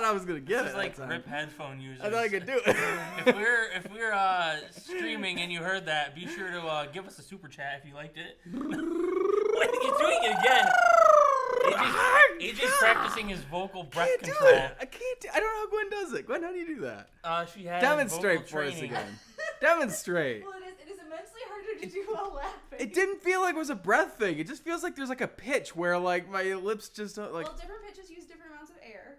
I was gonna get it. It's like rip headphone users. I thought I could do it. if we're streaming and you heard that, be sure to give us a super chat if you liked it. Wait, you're doing it again. AJ's practicing his vocal breath control. I can't do it. I don't know how Gwen does it. Gwen, how do you do that? She has Demonstrate vocal for us training. again. Demonstrate. Well, it is immensely harder to do while laughing. It didn't feel like it was a breath thing. It just feels like there's like a pitch where like my lips just don't like. Well, different pitches use different amounts of air,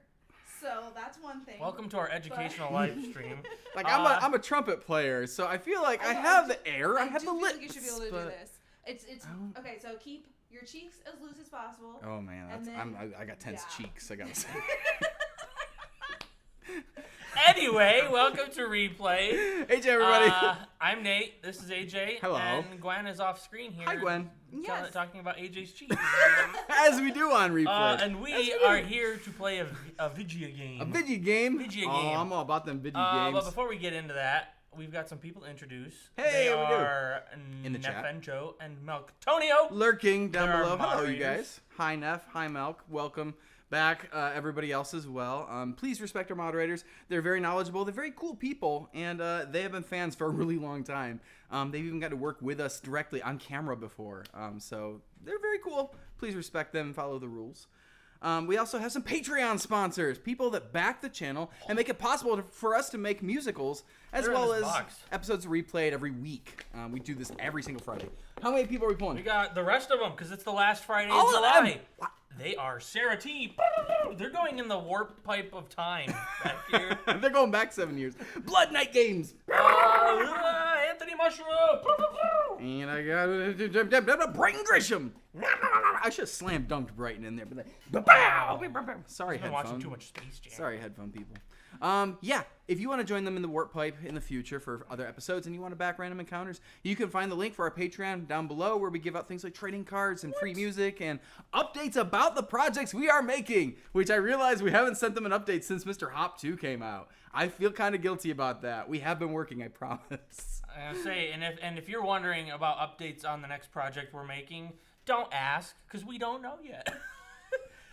so that's one thing. Welcome to our educational live stream. Like I'm a trumpet player, so I feel like I have the air, I have the lips. I think you should be able to do this. It's okay. So keep your cheeks as loose as possible. Oh man, I got tense cheeks. I gotta say. Anyway, welcome to Replay. AJ, everybody. I'm Nate. This is AJ. Hello. And Gwen is off screen here. Hi, Gwen. Yes. Talking about AJ's cheeks. As we do on Replay. And we are here to play a video game. A video game? Video Oh, game. I'm all about them video games. But before we get into that, we've got some people to introduce. Hey, they we do. are In the chat. Neff and Joe and Meltonio. Lurking down There are below. Hello, you moderators. guys. Hi, Neff. Hi, Melk. Welcome back, everybody else as well. Please respect our moderators. They're very knowledgeable. They're very cool people, and they have been fans for a really long time. They've even got to work with us directly on camera before, so they're very cool. Please respect them and follow the rules. We also have some Patreon sponsors, people that back the channel and make it possible for us to make musicals as They're in well this as box. episodes replayed every week. We do this every single Friday. How many people are we pulling? We got the rest of them because it's the last Friday All in of July. them. What? They are Sarah T. They're going in the warp pipe of time back here. They're going back 7 years. Blood Night Games. Anthony Mushroom. And I got Brighton Grisham. I should have slam dunked Brighton in there, but sorry, I've been headphone. watching too much Space Jam. Sorry, headphone people. Yeah, if you want to join them in the Warp Pipe in the future for other episodes and you want to back random encounters, you can find the link for our Patreon down below where we give out things like trading cards and free music and updates about the projects we are making, which I realize we haven't sent them an update since Mr. Hop 2 came out. I feel kind of guilty about that. We have been working, I promise. I was gonna say, and if you're wondering about updates on the next project we're making, don't ask because we don't know yet.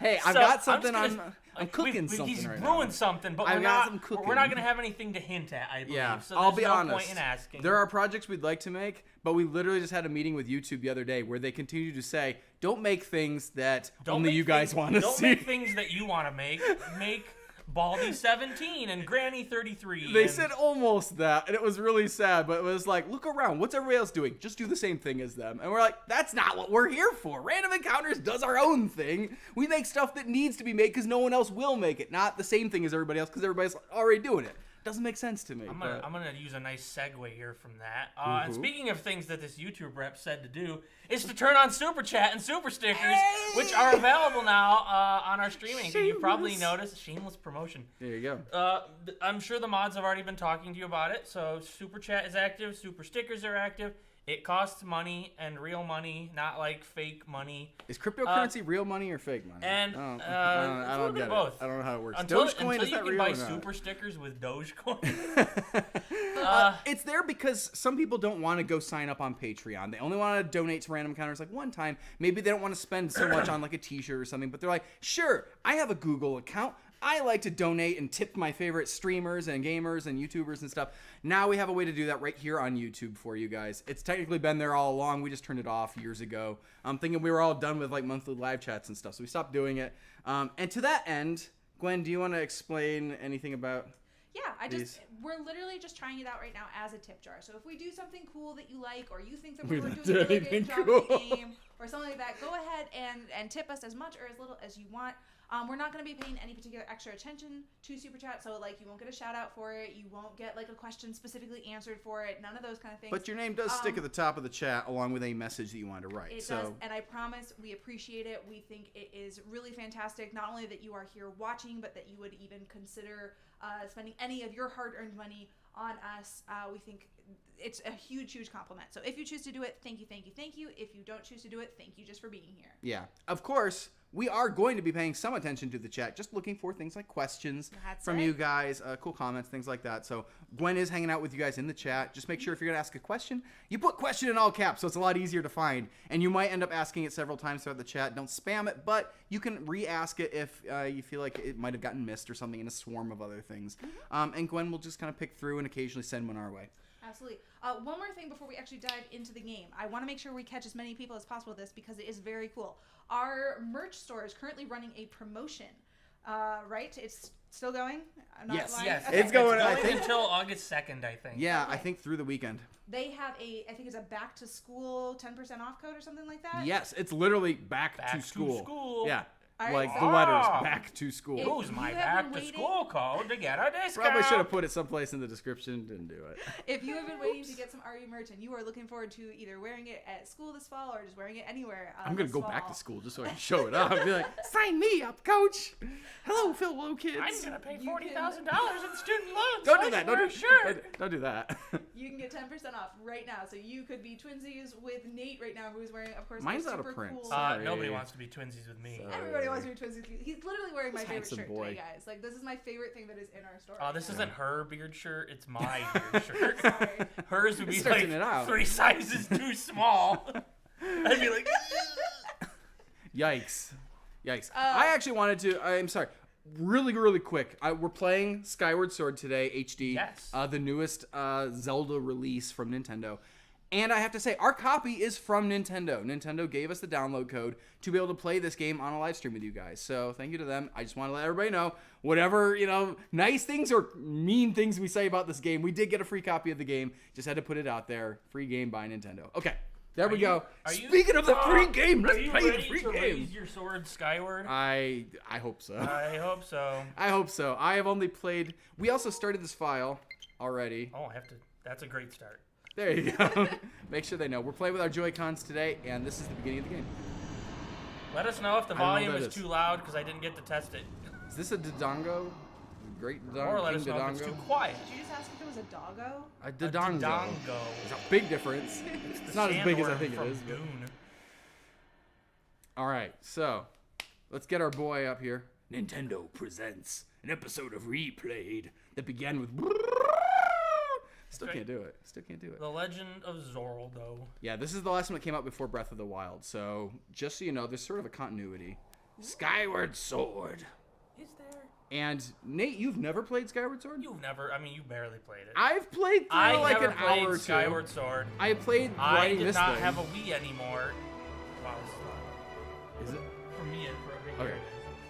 Hey, I've So, got something I'm cooking something He's right brewing now. something, but I've we're got not. some cooking. We're not gonna have anything to hint at. I believe. Yeah, So I'll there's be no honest. point in asking. There are projects we'd like to make, but we literally just had a meeting with YouTube the other day where they continue to say, "Don't make things that only make you guys things- want to Don't see." make things that you want to make. Make Baldy 17 and Granny 33. They and said almost that, and it was really sad, but it was like, look around. What's everybody else doing? Just do the same thing as them. And we're like, that's not what we're here for. Random Encounters does our own thing. We make stuff that needs to be made because no one else will make it. Not the same thing as everybody else because everybody's already doing it. Doesn't make sense to me. I'm gonna use a nice segue here from that. Mm-hmm. And speaking of things that this YouTube rep said to do, is to turn on Super Chat and Super Stickers, which are available now on our streaming. You probably noticed shameless promotion. There you go. I'm sure the mods have already been talking to you about it. So Super Chat is active, Super Stickers are active. It costs money and real money, not like fake money. Is cryptocurrency real money or fake money? And I don't get both. it. I don't know how it works. Until Dogecoin, is you that can real buy or not? super stickers with Dogecoin. It's there because some people don't want to go sign up on Patreon. They only want to donate to Random Encounters like one time. Maybe they don't want to spend so much on like a t-shirt or something, but they're like, sure, I have a Google account. I like to donate and tip my favorite streamers and gamers and YouTubers and stuff. Now we have a way to do that right here on YouTube for you guys. It's technically been there all along. We just turned it off years ago. I'm thinking we were all done with like monthly live chats and stuff, so we stopped doing it. And to that end, Gwen, do you want to explain anything about... Yeah, we're literally just trying it out right now as a tip jar. So if we do something cool that you like, or you think that we're doing a really good job of the game, or something like that, go ahead and tip us as much or as little as you want. We're not going to be paying any particular extra attention to Super Chat, so like you won't get a shout out for it, you won't get like a question specifically answered for it, none of those kind of things. But your name does stick at the top of the chat along with a message that you want to write. It does, and I promise we appreciate it. We think it is really fantastic, not only that you are here watching, but that you would even consider spending any of your hard-earned money on us. We think it's a huge, huge compliment. So if you choose to do it, thank you, thank you, thank you. If you don't choose to do it, thank you just for being here. Yeah. Of course, we are going to be paying some attention to the chat, just looking for things like questions That's from right. you guys, cool comments, things like that. So Gwen is hanging out with you guys in the chat. Just make sure if you're going to ask a question, you put question in all caps, so it's a lot easier to find. And you might end up asking it several times throughout the chat. Don't spam it, but you can re-ask it if you feel like it might have gotten missed or something in a swarm of other things. And Gwen will just kind of pick through and occasionally send one our way. Absolutely. One more thing before we actually dive into the game. I want to make sure we catch as many people as possible with this because it is very cool. Our merch store is currently running a promotion, right? It's still going? I'm not Yes. lying? Yes, Okay. It's going, I going think. until August 2nd, I think. Yeah, Okay. I think through the weekend. They have I think it's a back to school 10% off code or something like that. Yes, it's literally back Back to to school. school. Yeah, All right, like so- the letters, Ah. back to school. If Use you my have back been to waiting- school code to get a discount. Probably should have put it someplace in the description. Didn't do it. If you have been waiting to get some RE merch and you are looking forward to either wearing it at school this fall or just wearing it anywhere, I'm gonna this go back fall, to school just so I can show it up. Be like, sign me up, coach. Hello, fellow kids. I'm gonna pay You $40,000 in student loans. Don't so do I that. should Don't wear do, a shirt. don't do that. You can get 10% off right now. So you could be twinsies with Nate right now, who's wearing, of course, Mine's a out of super print. cool. Sorry. Nobody wants to be twinsies with me. Sorry. Everybody wants to be twinsies. He's literally wearing my This favorite handsome shirt boy. today, guys. Like, this is my favorite thing that is in our store. Oh, right this now. isn't her beard shirt. It's my beard shirt. Sorry. Hers would be like Stretching it out. 3 sizes too small. I'd be like, Yikes. I actually wanted to. I'm sorry. Really quick. We're playing Skyward Sword today, HD. Yes. The newest Zelda release from Nintendo. And I have to say, our copy is from Nintendo. Nintendo gave us the download code to be able to play this game on a live stream with you guys. So thank you to them. I just want to let everybody know, whatever, nice things or mean things we say about this game, we did get a free copy of the game. Just had to put it out there. Free game by Nintendo. Okay, there we go. Speaking of the free game, let's play the free game. Raise your sword skyward? I hope so. I hope so. I hope so. I have only played. We also started this file already. Oh, I have to. That's a great start. There you go. Make sure they know. We're playing with our Joy-Cons today, and this is the beginning of the game. Let us know if the I don't know what volume that is is. too loud because I didn't get to test it. Is this a Dodongo? Great Dodongo? Or let King us know if it's too Dodongo? quiet. Did you just ask if it was a doggo? A A Dodongo. Dodongo. There's a big difference. It's not as big as I think it Sandworm is. from But... Dune. All right, so let's get our boy up here. Nintendo presents an episode of Replayed that began with... Still can't do it. The Legend of Zelda. Yeah, this is the last one that came out before Breath of the Wild. So, just so you know, there's sort of a continuity. Skyward Sword. Is there? And, Nate, you've never played Skyward Sword? You've never. I mean, you barely played it. I've played through I like never an played hour or two. Skyward Sword. I played I writing did this not thing. have a Wii anymore. Wow, this is Is it? for me. For Okay.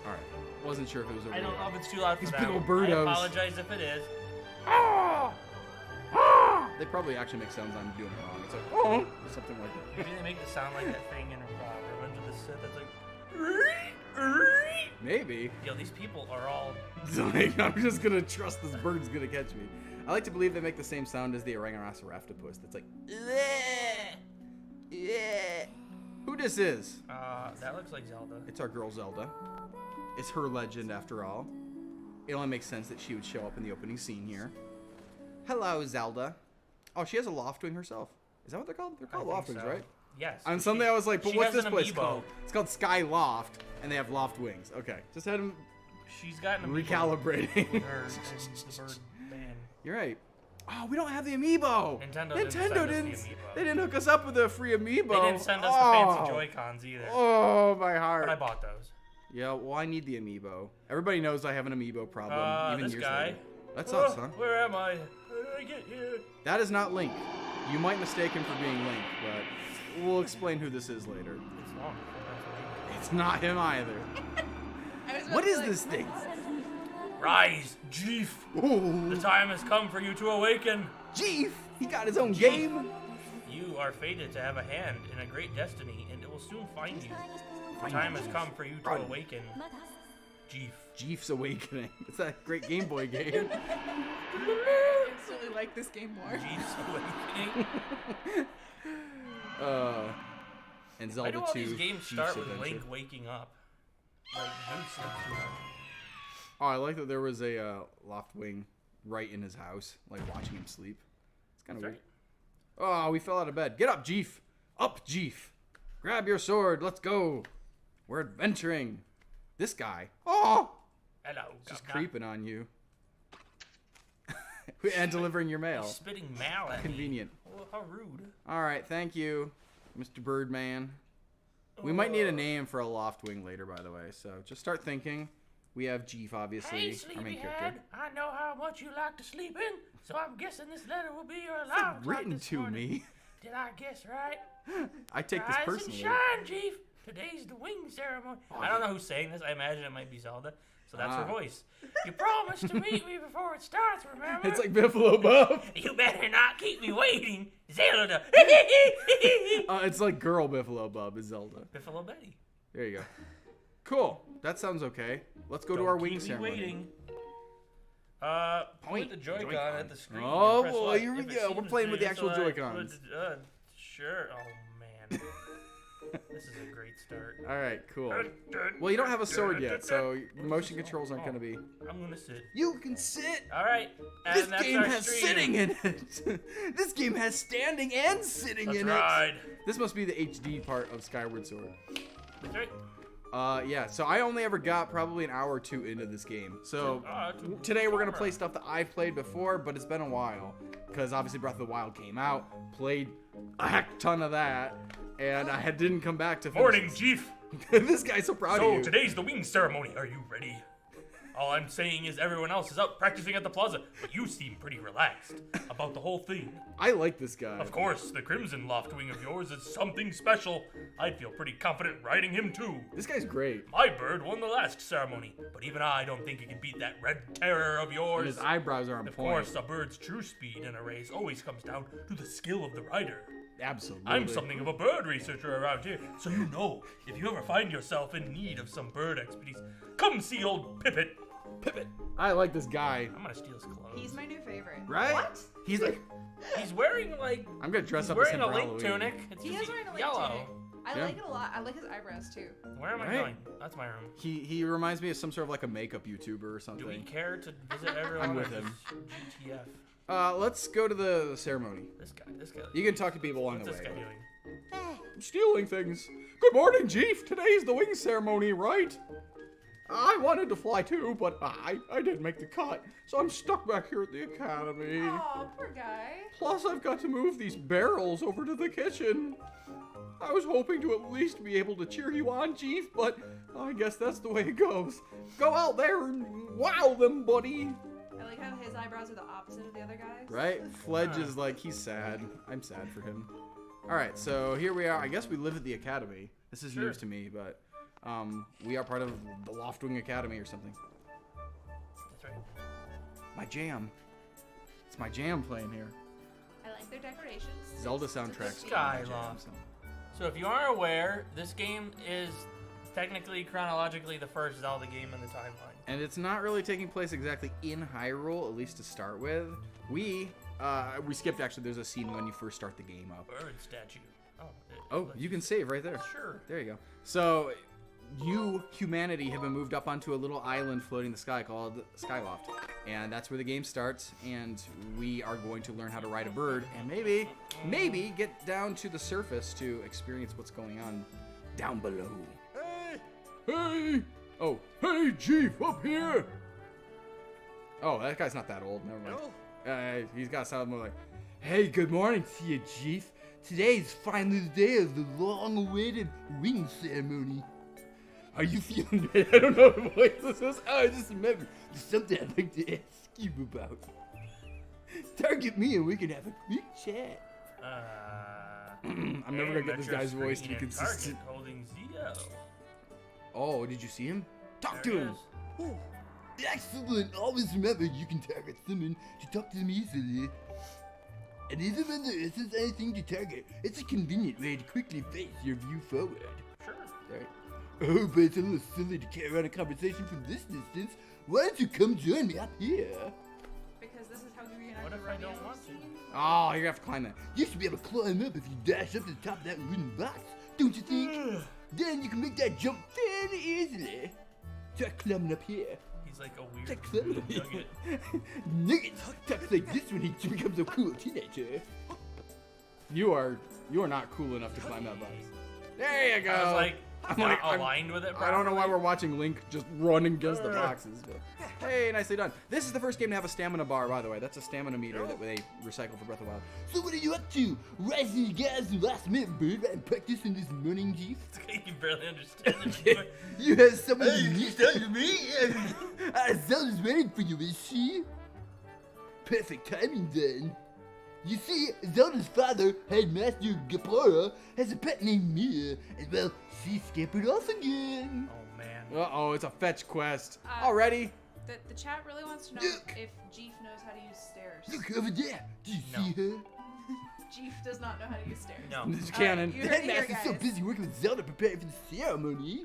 All right. Wasn't sure if it was over I don't here. know if it's too loud for These that. big old one. birdos. I apologize if it is. They probably actually make sounds I'm doing it wrong. It's like, oh, or something like that. Maybe they make it sound like that thing in Revenge of the Sith that's like. Maybe. Yo, these people are all. Like, I'm just gonna trust this bird's gonna catch me. I like to believe they make the same sound as the Orangarosauroptopus. That's like, who this is? That looks like Zelda. It's our girl Zelda. It's her legend after all. It only makes sense that she would show up in the opening scene here. Hello, Zelda. Oh, she has a Loftwing herself. Is that what they're called? They're called I think Loftwings, so. right? Yes. On Sunday, I was like, but she what's has this an place amiibo. called? It's called Skyloft, and they have Loftwings. Okay, just had them She's got an amiibo. recalibrating. Her and the bird band. You're right. Oh, we don't have the amiibo. Nintendo didn't send us the amiibo. They didn't hook us up with a free amiibo. They didn't send us the fancy Joy-Cons either. Oh, my heart. But I bought those. Yeah, well, I need the amiibo. Everybody knows I have an amiibo problem, even This years guy. later. That's us, huh? Where am I? How did I get here? That is not Link. You might mistake him for being Link, but we'll explain who this is later. It's long. It's not him either. I was about What to is be this thing? Rise, Jeef. The Ooh, time has come for you to awaken. Jeef! He got his own game. You are fated to have a hand in a great destiny, and it will soon find you. The time has come for you to Run. awaken. Jeef. Jeef's Awakening. It's that great Game Boy game. I instantly like this game more. Jeef's awakening. And Why Zelda do 2. all these games Jeef's start with Adventure. Link waking up? Like, Goose sleeps too much. Oh, I like that there was a Loftwing right in his house, like watching him sleep. It's kind of That's weird. Oh, we fell out of bed. Get up, Jeef. Up, Jeef. Grab your sword. Let's go. We're adventuring. This guy. Oh! Hello. Just Governor. creeping on you. And delivering your mail. He's spitting mail at me. Convenient. Oh, how rude. All right, thank you, Mr. Birdman. We might need a name for a Loftwing later, by the way, so just start thinking. We have Jeef, obviously, Hey, our main sleepyhead. character. I know how much you like to sleep in, so I'm guessing this letter will be your It's alarm like clock written this to morning. me. Did I guess right? I take this Rise personally. and shine, Chief. Today's the wing ceremony. I don't know who's saying this. I imagine it might be Zelda. So that's her voice. You promised to meet me before it starts, remember? It's like Buffalo Bob. You better not keep me waiting, Zelda. It's like Girl Buffalo Bob is Zelda. Buffalo Betty. There you go. Cool. That sounds okay. Let's go to Don't our keep wing me ceremony. waiting. Point the Joy-Con Joy-Con. at the screen. Oh, and press boy, left. here we If it go. We're seems playing with the to actual select- Joy-Cons. Sure. Oh, man. This is a great start. All right, cool. Well, you don't have a sword yet, so the motion controls aren't going to be... I'm going to sit. You can sit. All right. And This that's game our has stream. sitting in it. This game has standing and sitting Let's in ride. it. This must be the HD part of Skyward Sword. That's right. Yeah, so I only ever got probably an hour or two into this game. So today we're gonna play stuff that I've played before, but it's been a while. Because obviously Breath of the Wild came out, played a heck ton of that, and I didn't come back to finish Morning, this. Chief. This guy's so proud of So you. today's the wing ceremony. Are you ready? All I'm saying is everyone else is out practicing at the plaza, but you seem pretty relaxed about the whole thing. I like this guy. Of course, the Crimson Loftwing of yours is something special. I'd feel pretty confident riding him too. This guy's great. My bird won the last ceremony, but even I don't think he can beat that red terror of And yours. his eyebrows are on Of point. course, a bird's true speed in a race always comes down to the skill of the rider. Absolutely. I'm something of a bird researcher around here, so you know, if you ever find yourself in need of some bird expertise, come see old Pippet. Pivot. I like this guy. I'm gonna steal his clothes. He's my new favorite. Right? What? He's like, He's wearing like I'm gonna dress he's up as wearing him a for link Halloween. tunic. It's He just is wearing a link yellow. tunic. I Yeah. like it a lot. I like his eyebrows too. Where am I Right. going? That's my room. He reminds me of some sort of like a makeup YouTuber or Do we something. care to visit everyone? I'm with or him. just GTF. Let's go to the ceremony. This guy. You can talk to people on What's the this way. guy doing? Stealing things. Good morning, Jeef. Today's the wing ceremony, right? I wanted to fly too, but I didn't make the cut, so I'm stuck back here at the academy. Oh, poor guy. Plus, I've got to move these barrels over to the kitchen. I was hoping to at least be able to cheer you on, Jeef, but I guess that's the way it goes. Go out there and wow them, buddy. I like how his eyebrows are the opposite of the other guys. Right? Fledge is like, he's sad. I'm sad for him. All right, so here we are. I guess we live at the academy. This is Sure. news to me, but we are part of the Loftwing Academy or something. That's right. My jam. It's my jam playing here. I like their decorations. Zelda It's a good soundtrack. theme. Skyloft. So if you aren't aware, this game is technically chronologically the first Zelda game in the timeline. And it's not really taking place exactly in Hyrule, at least to start with. We skipped actually. There's a scene when you first start the game up. Bird statue. Oh, you can save right there. Sure. There you go. So, you, humanity, have been moved up onto a little island floating in the sky called Skyloft. And that's where the game starts, and we are going to learn how to ride a bird, and maybe get down to the surface to experience what's going on down below. Hey! Hey! Oh, hey, Jeef, up here! Oh, that guy's not that old, never mind. He's got to sound more like, hey, good morning to you, Jeef. Today's finally the day of the long-awaited wing ceremony. Are you feeling ready? I don't know what voice this is. Oh, I just remembered. There's something I'd like to ask you about. Target me and we can have a quick chat. I'm never gonna get this guy's voice to be consistent. Holding ZO. Oh, did you see him? Talk There to he him. is. Oh, excellent! Always remember you can target someone to talk to them easily. And even when there isn't anything to target, it's a convenient way to quickly face your view forward. Sure. Right. Oh, but it's a little silly to carry on a conversation from this distance. Why don't you come join me up here? Because this is how we reenact What the if I don't Romeo want to? scene. Oh, you're gonna have to climb that. You should be able to climb up if you dash up to the top of that wooden box, don't you think? Then you can make that jump fairly easily. Try climbing up here. He's like a weird Check that. nugget. Nuggets talks like this when he becomes a cool teenager. You are not cool enough to climb that box. There you go. I was like, I'm not like, aligned with it I don't know why properly. we're watching Link just run and guess the boxes. But, hey, nicely done. This is the first game to have a stamina bar, by the way. That's a stamina meter that they recycle for Breath of the Wild. So what are you up to? Rising your guys the last minute bird and practicing this morning, Chief? You barely understand what you're doing. You have someone you to me? Zelda's waiting for you, is she? Perfect timing then. You see, Zelda's father, Headmaster Gapora, has a pet named Mia, and well, she scampered off again. Oh man. Uh-oh, it's a fetch quest. Uh, Already? The chat really wants to know Look. if Jeef knows how to use stairs. Look over there. Do you No. see her? Jeef does not know how to use stairs. No. This is All canon. right, The you heard it here, Headmaster's so guys. busy working with Zelda preparing for the ceremony.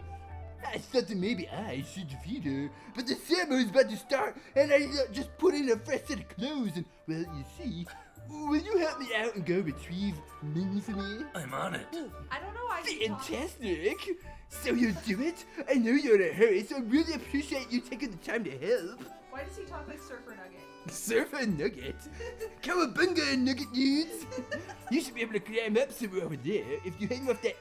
I thought that maybe I should defeat her, but the ceremony's about to start, and I just put in a fresh set of clothes, and, well, you see, will you help me out and go retrieve Min for me? I'm on it. I don't know why he talks. Fantastic! So you'll do it? I know you're in a hurry, so I really appreciate you taking the time to help. Why does he talk like Surfer Nugget? Surfer Nugget? Cowabunga, Nugget dudes! You should be able to climb up somewhere over there. If you hang off that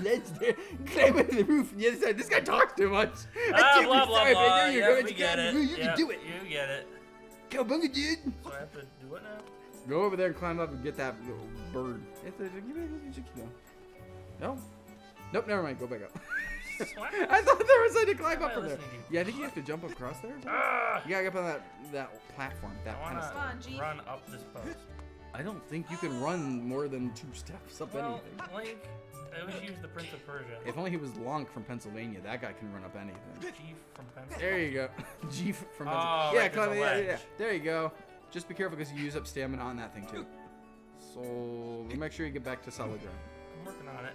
ledge there, climb over the roof on the other side. This guy talks too much. Ah, blah, blah, sorry, but I blah. know you're Yeah, going we to get climb it. the roof. You Yeah, can do it. You get it. Cowabunga, dude! So I have to do it now? Go over there and climb up and get that little bird. No? Nope, never mind. Go back up. What? I thought there was a to climb What up am I from there. listening to? Yeah, I think you have to jump across there. Or something. Ah! You gotta get up on that platform, that I pedestal. Come on, Jeef. wanna run up this post. I don't think you can run more than 2 steps up Well, anything. Link, I wish you was the Prince of Persia. If only he was Lonk from Pennsylvania, that guy can run up anything. Chief from Pennsylvania. There you go. Jeef from Oh, Pennsylvania. right, Yeah, there's climb, a yeah, yeah. ledge. There you go. Just be careful because you use up stamina on that thing too. So make sure you get back to solid ground. I'm working on it.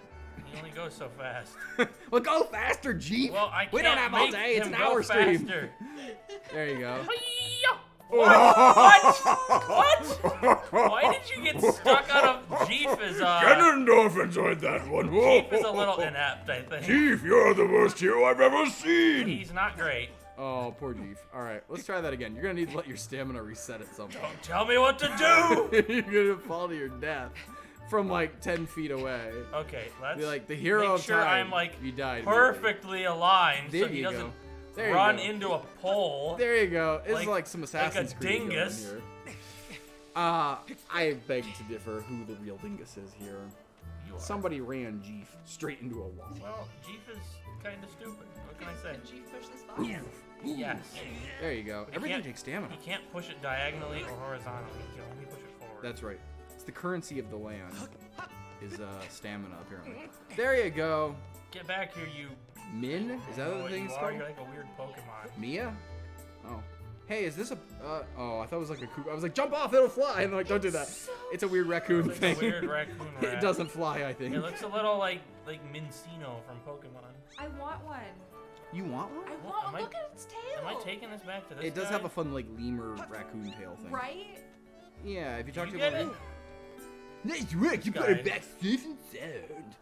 He only goes so fast. Well, go faster, Jeef. Well, I can't We don't have all make day. It's him an go hour stream. faster. There you go. What? What? Why did you get stuck on a Jeef as Ganondorf enjoyed that one. Jeef is a little inept, I think. Chief, you're the worst hero I've ever seen. He's not great. Oh, poor Jeef. All right, let's try that again. You're gonna need to let your stamina reset at some point. Don't tell me what to do. You're gonna fall to your death from like 10 feet away. Okay, let's Be like the hero make of sure time. I'm like you died. perfectly aligned There so he you doesn't go. There you run go. into a pole. There you go. It's Like- like some Assassin's like a Creed going dingus. here. I beg to differ who the real dingus is here. You are. Somebody ran Jeef straight into a wall. Well, Jeef is kind of stupid. What can I say? Can Jeef push this button? Yes. There you go. But he Everything can't- takes stamina. You can't push it diagonally or horizontally. You can only push it forward. That's right. It's the currency of the land. Is stamina apparently. There you go. Get back here, you. Min? Is that know what what the you thing's are? called? You're like a weird Pokemon. Mia? Oh. Hey, is this a? Oh, I thought it was like a coop. I was like, jump off, it'll fly. And they're like, don't do that. It's a weird raccoon It's thing. like a weird raccoon rat. It doesn't fly, I think. It looks a little like Mincino from Pokemon. I want one. You want one? I want am one. I- Look at its tail. Am I taking this back to this It does guy? have a fun like lemur raccoon tail thing. Right? Yeah, if you talk You to get him. it? Nice work, you got Guy. it back safe and sound.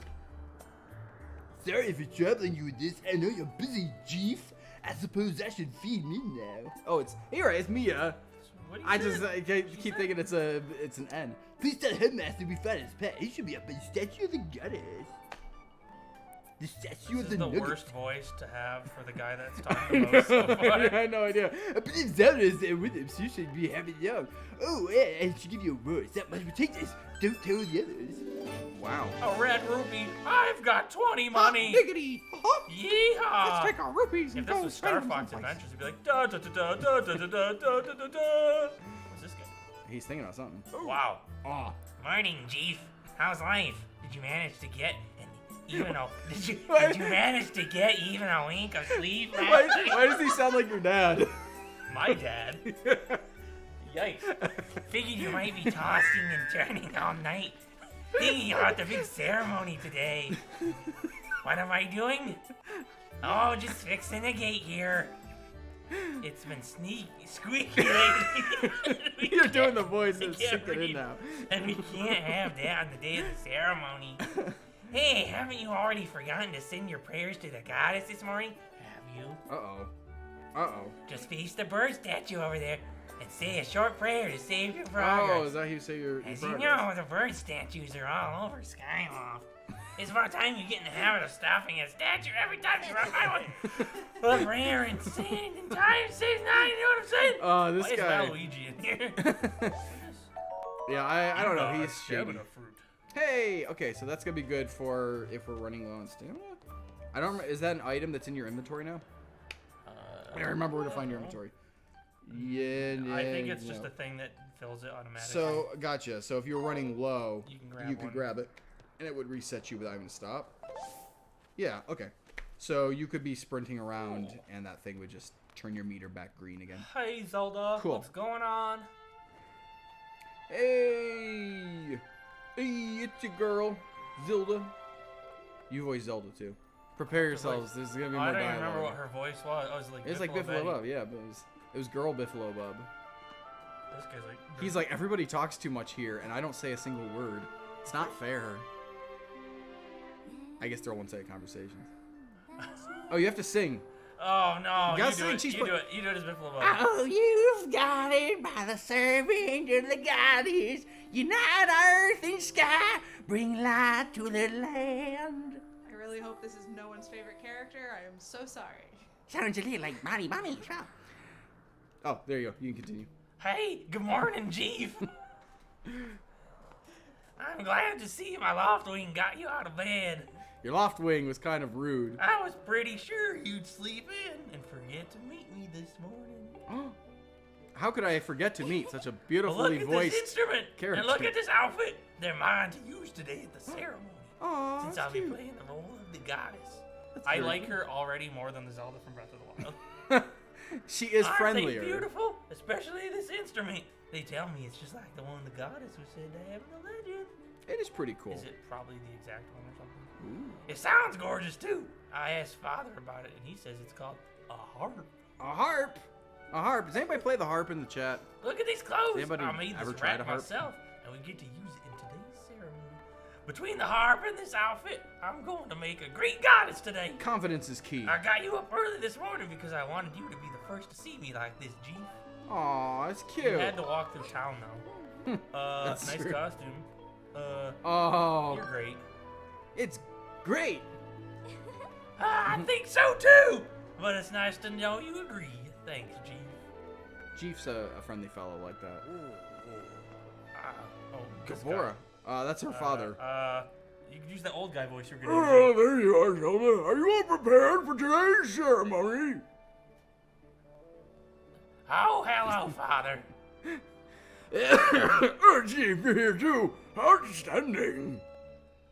Sorry for troubling you with this. I know you're busy, Jeef. I suppose I should feed me now. Oh, it's here. It's Mia. What do you I say? just keep thinking it's an N. Please tell Headmaster we found his pet. He should be up by the statue of the goddess. The statue This of is the the nugget. worst voice to have for the guy that's talking the most so far. I had no idea. I believe Zelda is there with him, so you should be happy young. Oh, yeah, I should give you a word. That much will take this. Don't tell the others. Wow. A red rupee. I've got 20 money. Diggity. Yeehaw. Let's take our rupees and If this go was spend Star them Fox someplace. Adventures, it'd be like da da da da da da da da da da da. What's this guy? He's thinking about something. Wow. Oh. Morning, Jeef. How's life? Did you manage to get even a did you manage to get even a wink of sleep last Why, night? why does he sound like your dad? My dad. Yikes. Figured you might be tossing and turning all night. Thinking about the big ceremony today. What am I doing? Oh, just fixing the gate here. It's been squeaky lately. You're doing the voice I and can't sinking in read. now. And we can't have that on the day of the ceremony. Hey, haven't you already forgotten to send your prayers to the goddess this morning? Have you? Uh-oh. Uh-oh. Just face the bird statue over there and say a short prayer to save your Oh, progress. is that how you say your As you progress? know, the bird statues are all over Skyloft. It's about time you get in the habit of stopping a statue every time you run my way. I'm rare and sane and tired, says nine, you know what I'm saying? Oh, this Why guy. is Waluigi in here? Yeah, I don't know. He's shady. Stamina fruit. Hey, okay, so that's gonna be good for if we're running low on stamina. I don't. Is that an item that's in your inventory now? I don't remember where to find your inventory. Yeah, I think it's just a thing that fills it automatically. So gotcha. So if you're running low, you could grab it, and it would reset you without having to stop. Yeah. Okay. So you could be sprinting around, and that thing would just turn your meter back green again. Hey Zelda, Cool. what's going on? Hey, it's your girl, Zelda. You voice Zelda too. Prepare yourselves. There's gonna be more I don't dialogue. even remember what her voice was. I was like, It was like Biffalo Bub, yeah, but it was girl Biffalo Bub. This guy's like. He's like, everybody talks too much here, and I don't say a single word. It's not fair. I guess they're one-sided conversations. Oh, you have to sing. Oh no! You gotta do sing, it. cheese You put- do it. You do it as Biffalo Bub. Oh, you've got it by the serpent and the goddess. Unite earth and sky, bring light to the land. I really hope this is no one's favorite character. I am so sorry. Sounds a little like Bonnie Bunny. Oh, there you go. You can continue. Hey, good morning, Chief. I'm glad to see my Loftwing got you out of bed. Your Loftwing was kind of rude. I was pretty sure you'd sleep in and forget to meet me this morning. How could I forget to meet such a But look beautifully at this voiced instrument character? and look at this outfit. They're mine to use today at the ceremony. Aw, Since that's I'll be cute. playing the role of the goddess. That's I very like cool. her already more than the Zelda from Breath of the Wild. She is Aren't friendlier. they beautiful? Especially this instrument. They tell me it's just like the one the goddess was said to have in the legend. It is pretty cool. Is it probably the exact one or something? Ooh. It sounds gorgeous too. I asked Father about it and he says it's called a harp. A harp. A harp. Does anybody play the harp in the chat? Look at these clothes. Anybody I made ever this tried rack a harp? myself and we get to use it in today's ceremony. Between the harp and this outfit, I'm going to make a great goddess today. Confidence is key. I got you up early this morning because I wanted you to be the first to see me like this, G. Aw, it's You cute. had to walk through town though. That's Nice true. costume. Oh, You're great. it's great. I think so too. But it's nice to know you agree. Thanks, G. Chief's a friendly fellow like that. This Gavora. That's her guy. father. You can use that old guy voice you're Oh, gonna use. there you are, Zelda. Are you all prepared for today's ceremony? Oh, hello, Father. Chief, you're here too. Outstanding.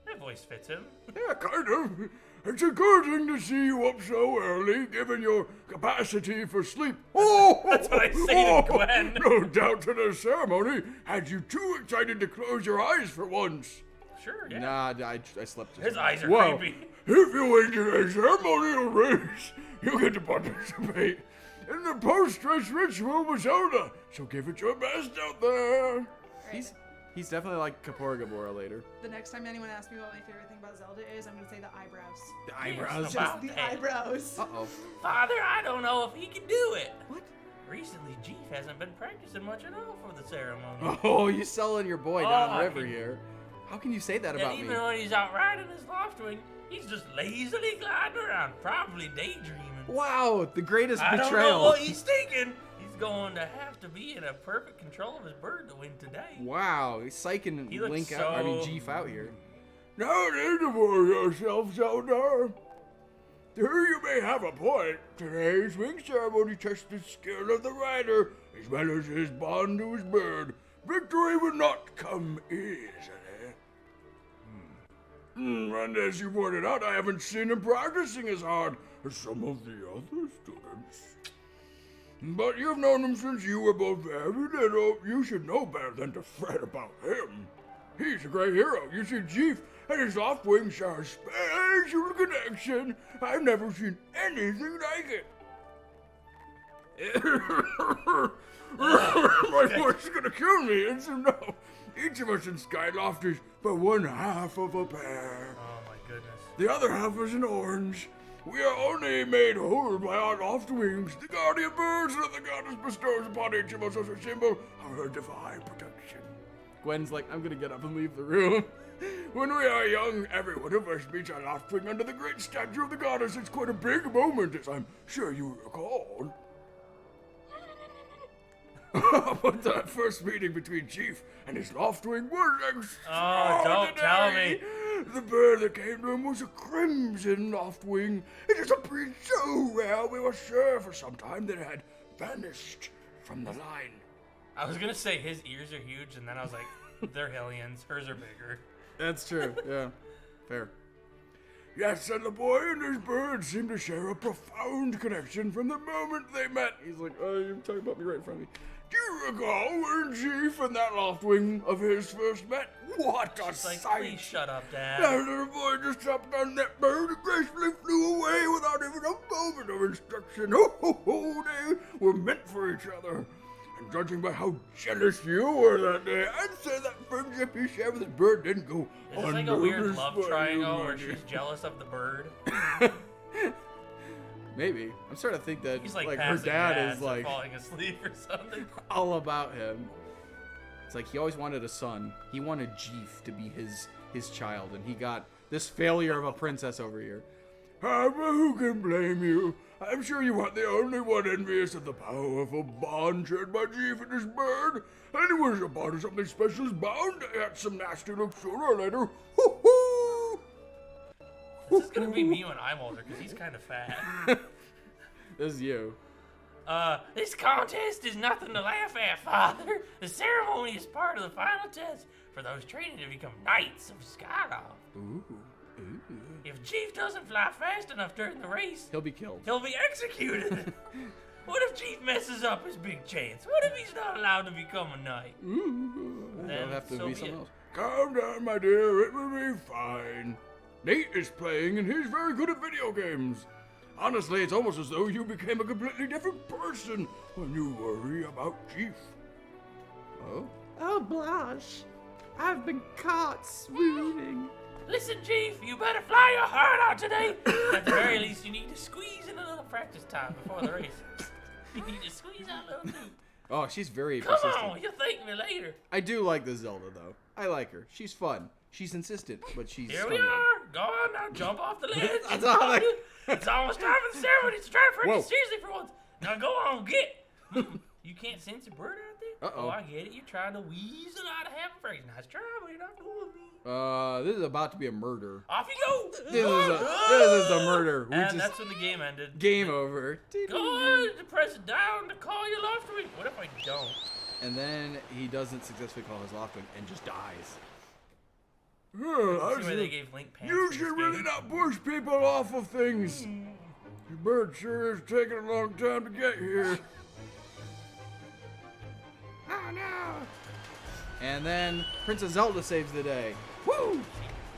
That voice fits him. Yeah, kind of. It's encouraging to see you up so early, given your capacity for sleep. Oh, That's what I say to Gwen. No doubt today's ceremony had you too excited to close your eyes for once. Sure, yeah. Nah, I slept. His eyes are Well, creepy. if you win today's ceremonial race, you get to participate in the post-race ritual with Zelda. So give it your best out there. He's definitely like Kapora Gabora later. The next time anyone asks me what my favorite thing about Zelda is, I'm gonna say the eyebrows. The Yes, eyebrows. about The that. eyebrows. Uh-oh. Father, I don't know if he can do it. What? Recently, Chief hasn't been practicing much at all for the ceremony. Oh, you selling your boy down Oh, the river I- here. How can you say that And about me? even when he's out riding his Loftwing, he's just lazily gliding around, probably daydreaming. Wow, the greatest I don't betrayal. know what he's thinking. He's going to have to be in a perfect control of his bird to win today. Wow, he's psyching He looks Link out. I mean, so- Jeef out here. No need to worry yourself, Zelda. There you may have a point. Today's wing ceremony tests the skill of the rider, as well as his bond to his bird. Victory will not come easily. And as you pointed out, I haven't seen him practicing as hard as some of the other students. But you've known him since you were both very little. You should know better than to fret about him. He's a great hero. You see, Chief and his Loftwing share a special connection. I've never seen anything like it. My voice is gonna kill me. And so no, each of us in Skyloft is but one half of a pear. Oh my goodness. The other half is an orange. We are only made whole by our Loftwings, the guardian birds that the goddess bestows upon each of us as a symbol of her divine protection. Gwen's like, I'm gonna get up and leave the room. When we are young, every one of us meets a Loftwing under the great statue of the goddess. It's quite a big moment, as I'm sure you recall. But that first meeting between Chief and his Loftwing was extraordinary. Oh, don't tell me. The bird that came to him was a crimson Loftwing. It is a breed so rare we were sure for some time that it had vanished from the line. I was gonna say his ears are huge, and then I was like, they're Hellions. Hers are bigger. That's true. Yeah. Fair. Yes, and the boy and his bird seemed to share a profound connection from the moment they met. He's like, oh, you're talking about me right in front of me. Do you recall when Chief and that Loftwing of his first met? What a It's like, sight! please shut up, Dad. That little boy just jumped on that bird and gracefully flew away without even a moment of instruction. Oh, ho, ho, they were meant for each other. And judging by how jealous you were that day, I'd say that friendship you shared with this bird didn't go Is this like a weird unnoticed love by you, triangle where buddy. she's jealous of the bird? Maybe. I'm starting to think that He's like her passing dad gas is or like falling asleep or something. all about him. It's like he always wanted a son. He wanted Jeef to be his child, and he got this failure of a princess over here. But who can blame you? I'm sure you aren't the only one envious of the powerful bond shared by Chief and his bird. Anyone who's a part of something special is bound to get some nasty look sooner or later. Hoo-hoo! This is gonna be me when I'm older, because he's kind of fat. This is you. This contest is nothing to laugh at, Father. The ceremony is part of the final test for those training to become Knights of Skyloft. Ooh. If Chief doesn't fly fast enough during the race, He'll be killed. he'll be executed. What if Chief messes up his big chance? What if he's not allowed to become a knight? It'll Then have to so be be something it. else. Calm down, my dear. It will be fine. Nate is playing, and he's very good at video games. Honestly, it's almost as though you became a completely different person when you worry about Chief. Oh? Oh, Blanche, I've been caught swooning. Listen, Chief, you better fly your heart out today. At the very least, you need to squeeze in a little practice time before the race. You need to squeeze out a little too. Oh, she's very Come persistent. on, you'll thank me later. I do like the Zelda, though. I like her. She's fun. She's insistent, but she's Here we stunning. are. Go on now, jump off the ledge. That's all I- It's almost time for the ceremony to try to Whoa. practice seriously for once. Now go on, get. You can't sense a bird out there? Uh-oh. Oh, I get it. You're trying to weasel out of having phrase. Nice try, but you're not fooling me. This is about to be a murder. Off you go. This is a murder. We And just that's when the game ended. game over. Go on to press it down to call your Loftwing. What if I don't? And then he doesn't successfully call his Loftwing and just dies. See why they gave Link pants. You in this should really game. not push people off of things. Your bird sure is taking a long time to get here. Oh no! And then Princess Zelda saves the day. Woo!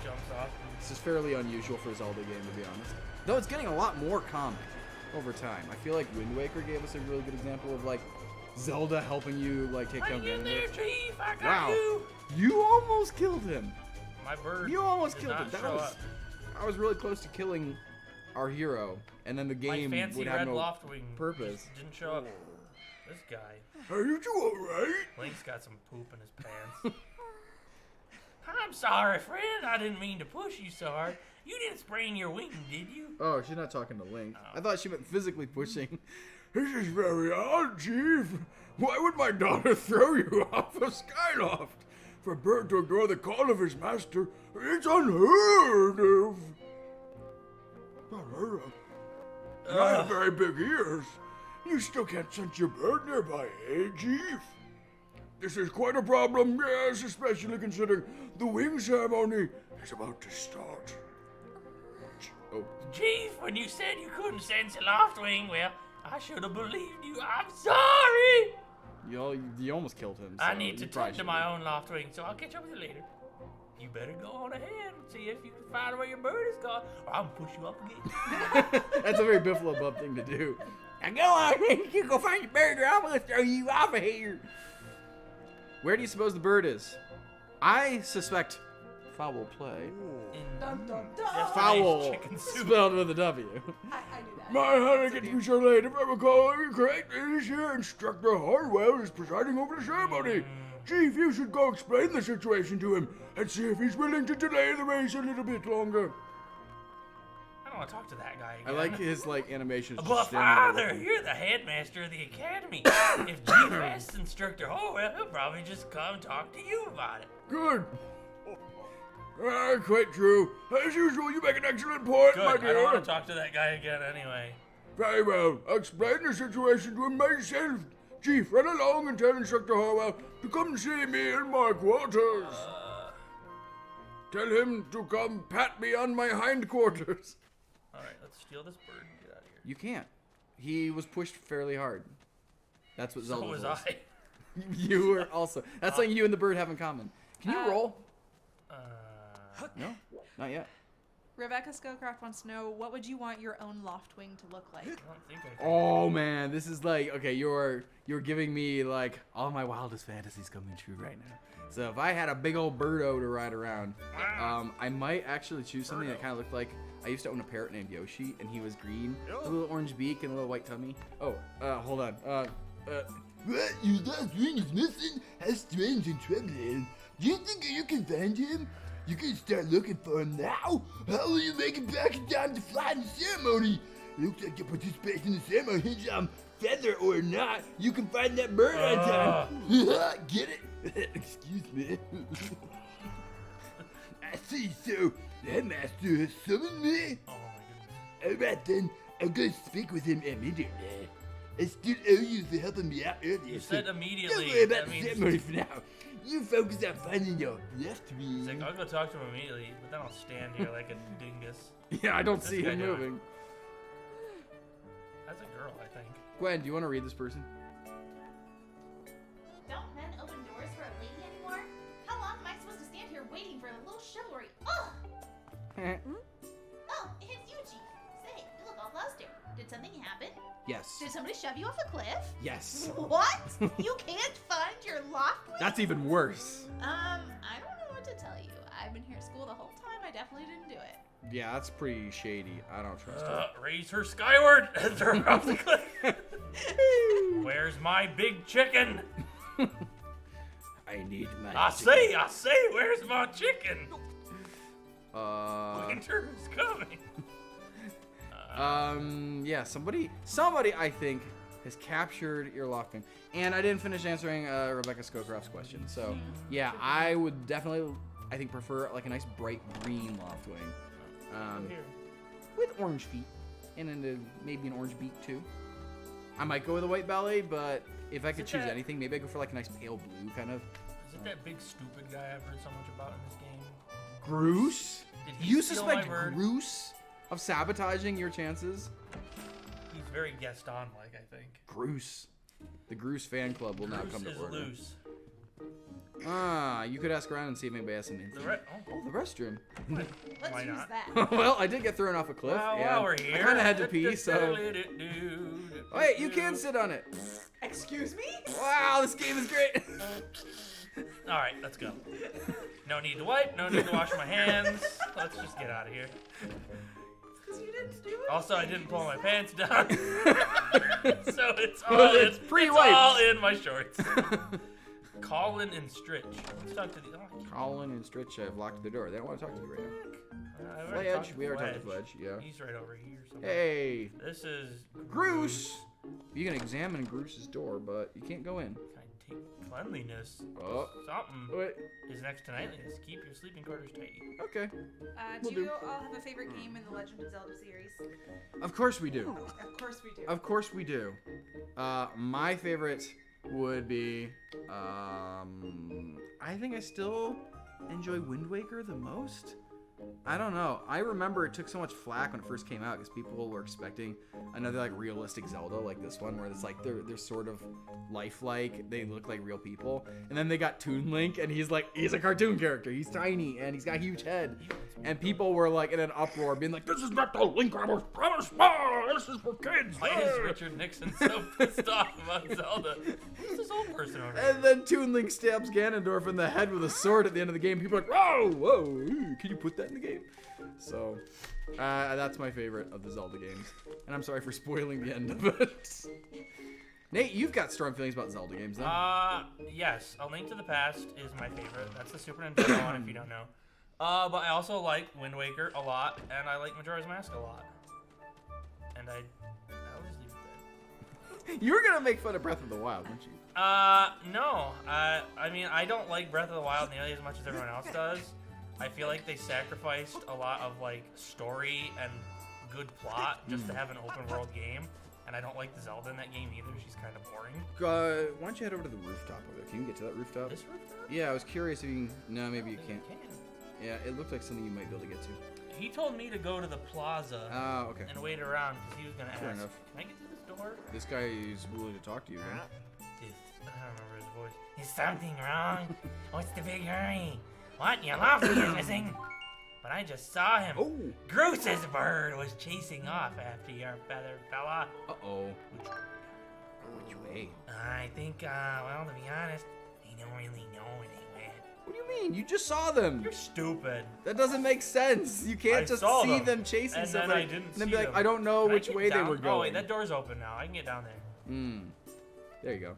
Jumps off. This is fairly unusual for a Zelda game, to be honest. Though it's getting a lot more common over time. I feel like Wind Waker gave us a really good example of like Zelda helping you like take down Hang in there, enemies. Chief. I got Wow. you. You almost killed him. My bird. You almost did killed him. not That show was up. I was really close to killing our hero, and then the My game fancy would red have no Loftwing purpose. just didn't show up. This guy. Are you two alright? Link's got some poop in his pants. I'm sorry, friend. I didn't mean to push you so hard. You didn't sprain your wing, did you? Oh, she's not talking to Link. I thought she meant physically pushing. This is very odd, Chief. Why would my daughter throw you off of Skyloft? For a bird to ignore the call of his master, it's unheard of. Unheard of. And I have very big ears. You still can't sense your bird nearby, eh, Chief? This is quite a problem, yes, especially considering the wing ceremony is about to start. Oh, Chief, when you said you couldn't sense a Loftwing, well, I should have believed you. I'm sorry. you almost killed him. I so need to you probably tend to my own Loftwing, so I'll catch up with you later. You better go on ahead and see if you can find where your bird is gone, or I'll push you up again. should've. That's a very Biffalo Bub thing to do. Now go on, you go find your bird, or I'm gonna throw you off of here. Where do you suppose the bird is? I suspect foul play. Dun, dun, dun. Yesterday's Foul, chicken soup. spelled with a W. I knew that. My honey gets me so late. If I recall correctly, this year Instructor Harwell is presiding over the ceremony. Chief, you should go explain the situation to him and see if he's willing to delay the race a little bit longer. I don't want to talk to that guy I again. like his like animations. But just standing there. Father, you're the headmaster of the academy. If Chief asks Instructor Howell, he'll probably just come talk to you about it. Good. Quite true. As usual, you make an excellent point, my Good. I dear. don't want to talk to that guy again anyway. Very well. I'll explain the situation to him myself. Chief, run along and tell Instructor Howell to come see me in my quarters. Tell him to come pat me on my hindquarters. All right, let's steal this bird and get out of here. You can't. He was pushed fairly hard. That's what So Zelda was I. You were also. That's something you and the bird have in common. Can you roll? No, not yet. Rebecca Scowcroft wants to know, what would you want your own Loftwing to look like? I don't think I can. Oh man, this is like, okay, you're giving me like all my wildest fantasies coming true right now. So if I had a big old birdo to ride around, I might actually choose something that kind of looked like, I used to own a parrot named Yoshi, and he was green, with a little orange beak and a little white tummy. Oh, hold on. What? Your Loftwing is missing? How strange and troubling. Do you think you can find him? You can start looking for him now? How will you make it back in time to fly in the ceremony? Looks like your participation in the ceremony hinges on feather or not. You can find that bird on time. Get it? Excuse me. I see, so the headmaster has summoned me? Oh my goodness. Alright then, I'm going to speak with him immediately. I still owe you for helping me out earlier. You said immediately. Don't worry about That the means ceremony for now. You focus on finding your He's Loftwing. like, I'll go talk to him immediately, but then I'll stand here like a dingus. Yeah, I don't This see guy him doing? moving. That's a girl, I think. Gwen, do you want to read this person? Don't men open doors for a lady anymore? How long am I supposed to stand here waiting for a little chivalry? Ugh! Oh, it's you, Chief. Say, you look all flustered. Did something happen? Yes. Did somebody shove you off a cliff? Yes. What? You can't find your Loftwing? That's even worse. I don't know what to tell you. I've been here at school the whole time. I definitely didn't do it. Yeah, that's pretty shady. I don't trust her. Raise her skyward and throw her off the cliff. Where's my big chicken? I need my. I say, where's my chicken? Winter's coming. Yeah, somebody I think has captured your Loftwing. And I didn't finish answering Rebecca Scowcroft's question. So, yeah, I would definitely, I think, prefer like a nice bright green Loftwing. Here. With orange feet. And then maybe an orange beak too. I might go with a white belly, but if I could it choose that- anything, maybe I go for like a nice pale blue kind of. Is it that big stupid guy I've heard so much about in this game? Groose? Did he You steal my suspect bird? Groose of sabotaging your chances? He's very Gaston-like, I think. Groose. The Groose fan club will now come Groose to is order. loose. You could ask around and see if anybody has some info. The restroom. Let's Why use not? that. Well, I did get thrown off a cliff. Well, yeah. while we're here, I kind of had to pee, so. Oh, Wait, you can sit on it. Excuse me? Wow, this game is great. All right, let's go. No need to wipe. No need to wash my hands. Let's just get out of here. Because you didn't do it? Also, I didn't pull my pants down, so it's It's pre-wiped. all in my shorts. Colin and Stritch. Let's talk to the. Colin and Stritch have locked the door. They don't want to talk to you right now. I've already talked Fledge, to we are talking to Fledge. Fledge, yeah. He's right over here somewhere. Hey, This is Groose. You can examine Groose's door, but you can't go in. Can I take cleanliness? Oh, Something wait. is next to nightliness. Keep your sleeping quarters tidy. Okay. Do you all have a favorite game in the Legend of Zelda series? Of course we do. Of course we do. Of course we do. My favorite would be, I think I still enjoy Wind Waker the most. I don't know. I remember it took so much flack when it first came out because people were expecting another like realistic Zelda like this one, where it's like they're sort of lifelike. They look like real people. And then they got Toon Link, and he's a cartoon character. He's tiny and he's got a huge head. And people were like in an uproar, being like, "This is not the Link I was promised. This is for kids." Why is Richard Nixon so pissed off about Zelda? Who's this old person over there? And then Toon Link stabs Ganondorf in the head with a sword at the end of the game. People are like, whoa, ooh, can you put that in the game? So, that's my favorite of the Zelda games. And I'm sorry for spoiling the end of it. Nate, you've got strong feelings about Zelda games, then. Yes. A Link to the Past is my favorite. That's the Super Nintendo one, if you don't know. But I also like Wind Waker a lot, and I like Majora's Mask a lot. And I'll just leave it there. You were gonna make fun of Breath of the Wild, weren't you? No. I mean, I don't like Breath of the Wild nearly as much as everyone else does. I feel like they sacrificed a lot of, like, story and good plot just to have an open world game. And I don't like the Zelda in that game either. She's kind of boring. Why don't you head over to the rooftop over there? Can you get to that rooftop? This rooftop? Yeah, I was curious if you can... No, maybe you I can't. can. Yeah, it looked like something you might be able to get to. He told me to go to the plaza Oh, okay. and wait around because he was going to Fair ask, enough. can I get to this door? This guy is willing to talk to you, man. I don't remember his voice. Is something wrong? What's the big hurry? What? Your Loftwing is missing? But I just saw him. Oh! Groose's bird was chasing off after your feathered fella. Uh-oh. Which way? I think, well, to be honest, I don't really know where they went. What do you mean? You just saw them. You're stupid. That doesn't make sense. You can't I just saw see them, them chasing and then somebody I didn't and then see be like, them. I don't know Can I which get way down? they were going. Oh, wait, that door's open now. I can get down there. There you go.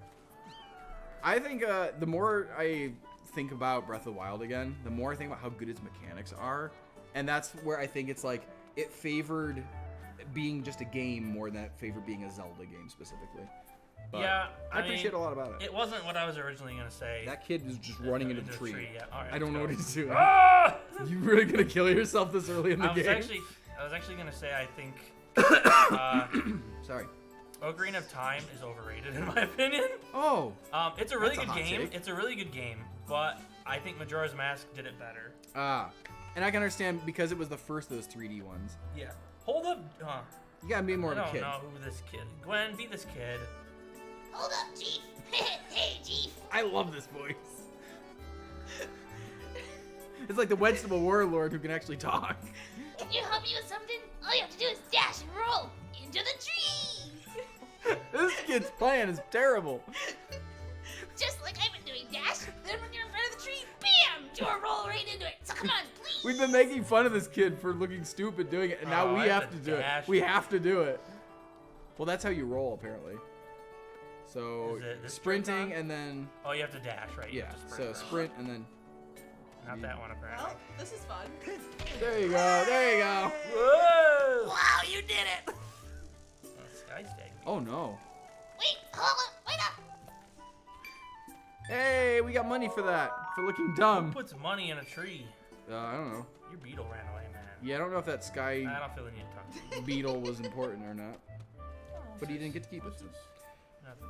I think the more I think about Breath of the Wild again, the more I think about how good its mechanics are. And that's where I think it's like, it favored being just a game more than it favored being a Zelda game specifically. But Yeah, I appreciate a lot about it. It wasn't what I was originally going to say. That kid is just running into the tree. Yeah. All right, I don't know what let's he's doing. go. Ah! You really gonna kill yourself this early in the I was game? actually going to say I think Sorry. Ocarina of Time is overrated in my opinion. Oh. It's a really That's a good hot game. take. It's a really good game, but I think Majora's Mask did it better. And I can understand because it was the first of those 3D ones. Yeah. Hold up. You gotta be more I of a don't kid. know who this kid. Gwen, be this kid. Hold up, Chief. Hey, Chief. I love this voice. It's like the vegetable warlord who can actually talk. Can you help me with something? All you have to do is dash and roll into the tree. This kid's plan is terrible. Just like I've been doing, dash. Then when you're in front of the tree, bam, do a roll right into it. So come on, please. We've been making fun of this kid for looking stupid doing it, and now Oh, we I have have to to do it. dash. We have to do it. Well, that's how you roll, apparently. So Is it this sprinting Joy-Con? and then Oh, you have to dash, right? You yeah. have to So around. sprint and then Not that one, apparently. Well, this is fun. there you go. There you go. Whoa! Wow, you did it. Oh, Sky's dead. Oh no. Wait, hold up, wait up. Hey, we got money for that. For looking dumb. Who puts money in a tree? I don't know. Your beetle ran away, man. Yeah, I don't know if that sky I don't feel the need to talk to you. beetle was important or not. But he didn't get to keep it. Nothing.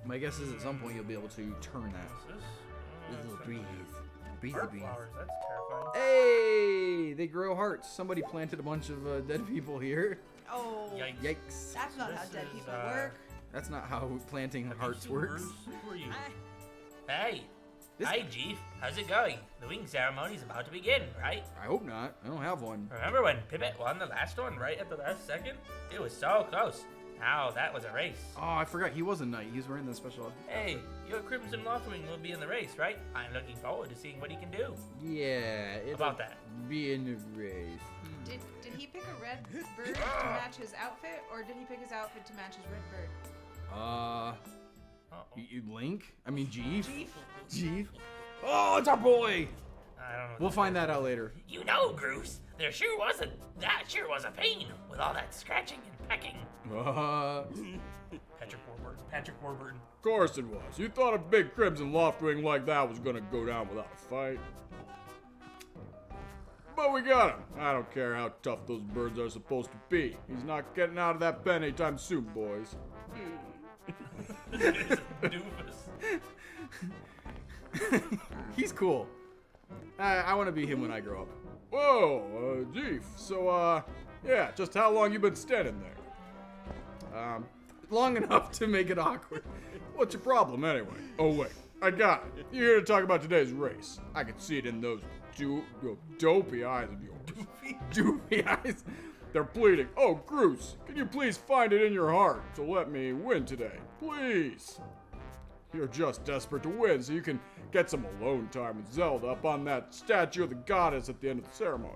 My guess is at some point you'll be able to turn that. What's this? With a little breeze. Breezy Heart breeze. flowers, that's terrifying. Hey, they grow hearts. Somebody planted a bunch of dead people here. Oh, Yikes. Yikes. that's not how This dead is, people work. That's not how planting Have you hearts seen works. Groose? Who are you? I- Hey. This Hi, guy- Chief. How's it going? The wing ceremony's about to begin, right? I hope not. I don't have one. Remember when Pipit won the last one right at the last second? It was so close. Now that was a race. Oh, I forgot. He was a knight. He was wearing the special. Hey, your Crimson Loftwing will be in the race, right? I'm looking forward to seeing what he can do. Yeah. It'll About that. be in the race. Did he pick a red bird to match his outfit, or did he pick his outfit to match his red bird? Uh-oh. Link? I mean, Jeef? Jeef? Oh, it's our boy! I don't know. We'll find that out later. You know, Groose, that sure was a pain with all that scratching and pecking. Patrick Warburton. Of course it was. You thought a big Crimson Loftwing like that was gonna go down without a fight. But we got him. I don't care how tough those birds are supposed to be. He's not getting out of that pen anytime soon, boys. Doofus. He's cool. I want to be him when I grow up. Whoa, Jeef. So, yeah, just how long you been standing there? Long enough to make it awkward. What's your problem anyway? Oh, wait, I got it. You're here to talk about today's race. I can see it in those dopey eyes of yours. Doofy eyes. They're bleeding. Oh, Groose, can you please find it in your heart to let me win today? Please. You're just desperate to win so you can get some alone time with Zelda up on that statue of the goddess at the end of the ceremony.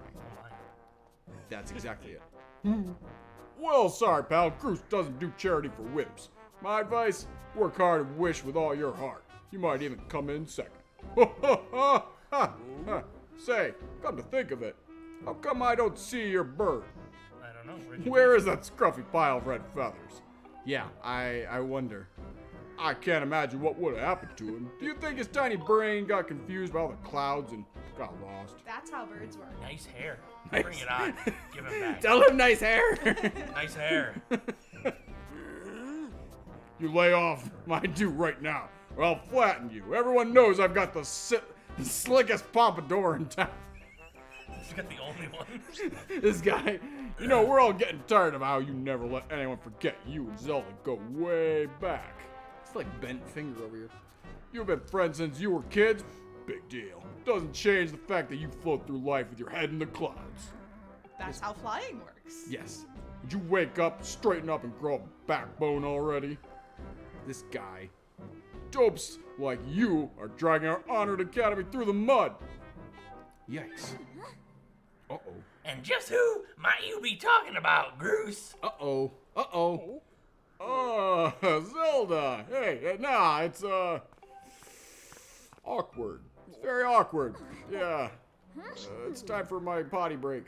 That's exactly it. Well, sorry, pal. Groose doesn't do charity for whims. My advice, work hard and wish with all your heart. You might even come in second. Say, come to think of it, how come I don't see your bird? I don't know. Where is that scruffy pile of red feathers? Yeah, I wonder. I can't imagine what would have happened to him. Do you think his tiny brain got confused by all the clouds and got lost? That's how birds work. Nice hair. Bring it on. Give him back. Tell him nice hair. Nice hair. You lay off, mind do right now, or I'll flatten you. Everyone knows I've got the slickest pompadour in town. He's got the only one. This guy, you know, we're all getting tired of how you never let anyone forget you and Zelda go way back. It's like bent finger over here. You've been friends since you were kids. Big deal. Doesn't change the fact that you float through life with your head in the clouds. That's how flying works. Yes. Would you wake up, straighten up, and grow a backbone already? This guy. Dopes like you are dragging our honored academy through the mud. Yikes. Uh-oh. And just who might you be talking about, Groose? Uh-oh. Uh-oh. Zelda. Hey, nah, it's, awkward. It's very awkward. Yeah. It's time for my potty break.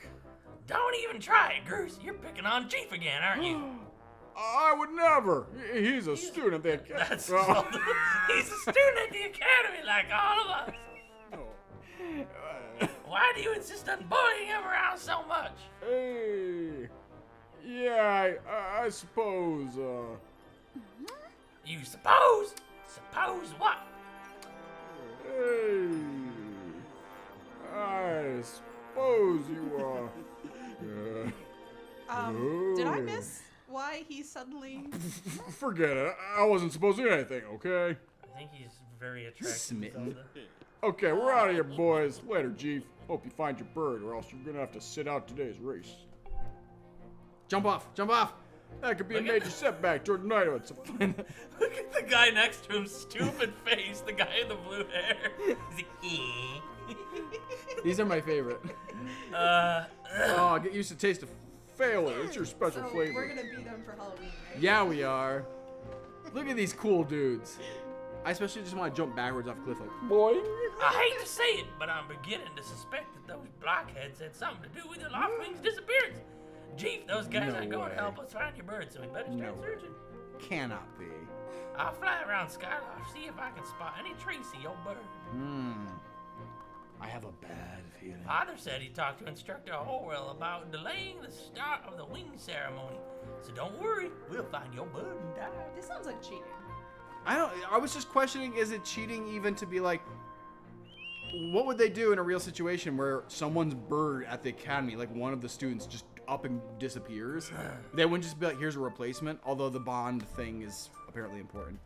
Don't even try it, Groose. You're picking on Chief again, aren't you? I would never. He's a student at the academy. That's Zelda. He's a student at the academy like all of us. Why do you insist on bullying him around so much? Hey. Yeah, I suppose, You suppose? Suppose what? Hey. I suppose you, Did I miss why he suddenly... Forget it. I wasn't supposed to do anything, okay? I think he's very attractive. Smitten. Zelda. Okay, we're out of here, boys. Later, Chief. Hope you find your bird, or else you're gonna have to sit out today's race. Jump off. Jump off. That could be a Look at major setback toward knighthood. So Look at the guy next to him, stupid face, the guy in the blue hair. He's like, These are my favorite. Oh, get used to taste of failure. It's your special So flavor. we're gonna beat him for Halloween, right? Yeah, we are. Look at these cool dudes. I especially just want to jump backwards off a cliff like, boing. I hate to say it, but I'm beginning to suspect that those blockheads had something to do with the Loftwing's disappearance. Chief, those guys No aren't going way. to help us find your bird, so we better start No. searching. Cannot be. I'll fly around Skyloft, see if I can spot any trace of your bird. I have a bad feeling. Father said he talked to Instructor Horwell about delaying the start of the wing ceremony. So don't worry, we'll find your bird and die. This sounds like cheating. I was just questioning, is it cheating even to be like, what would they do in a real situation where someone's bird at the academy, like one of the students, just up and disappears? They wouldn't just be like, here's a replacement, although the bond thing is apparently important.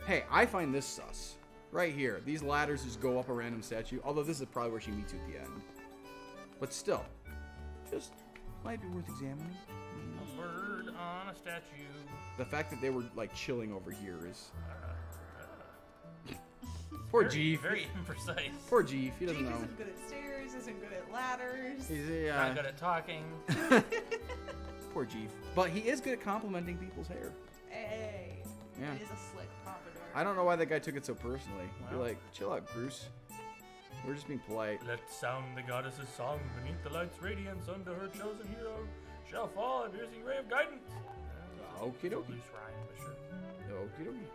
Hey, I find this sus. Right here. These ladders just go up a random statue, although this is probably where she meets you at the end. But still, just might be worth examining. A bird on a statue. The fact that they were like chilling over here is... Poor Jeef. Very imprecise. Poor Jeef. He doesn't Jake know. isn't good at stairs, isn't good at ladders. He's Not good at talking. poor Jeef. But he is good at complimenting people's hair. Hey, Yeah. it is a slick pompadour. I don't know why that guy took it so personally. Be Well. like, chill out, Groose. We're just being polite. Let's sound the goddess's song beneath the light's radiance under her chosen hero. Shall fall a piercing ray of guidance. Okie It's a dokie. loose rhyme, but sure. Okie dokie.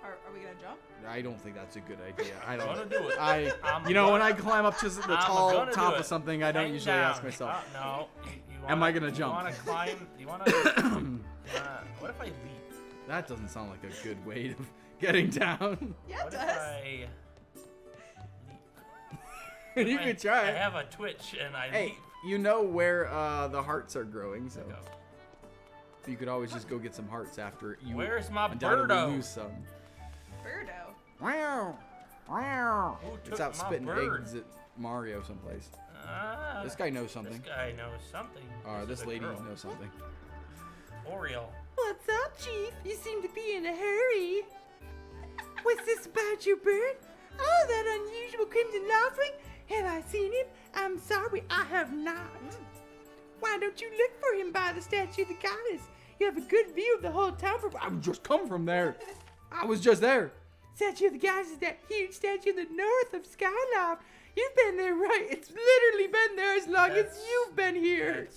Are we gonna jump? I don't think that's a good idea. I I'm don't. gonna do it. I'm You know, when I gonna- climb up to the I'm tall gonna top do of it. something, I don't Hang usually down. ask myself. No. You Am I gonna You jump? wanna climb? You wanna? What if I leap? That doesn't sound like a good way of getting down. Yeah, What it if does. I You I- could try. I have a twitch and I Hey, leap. you know where the hearts are growing, so Go. you could always just go get some hearts after you Where's my undoubtedly birdo? lose some. Birdo. Wow. Wow. Who took It's out my spitting bird? eggs at Mario someplace. Ah, This guy knows something. This guy knows something. This is a lady girl. knows something. Oriole. What's up, Chief? You seem to be in a hurry. What's this about your bird? Oh, that unusual crimson Loftwing? Have I seen him? I'm sorry, I have not. Why don't you look for him by the statue of the goddess? You have a good view of the whole town from. I just come from there. I was just there. Statue of the Gods is that huge statue in the north of Skyloft. You've been there, right? It's literally been there as long as you've been here.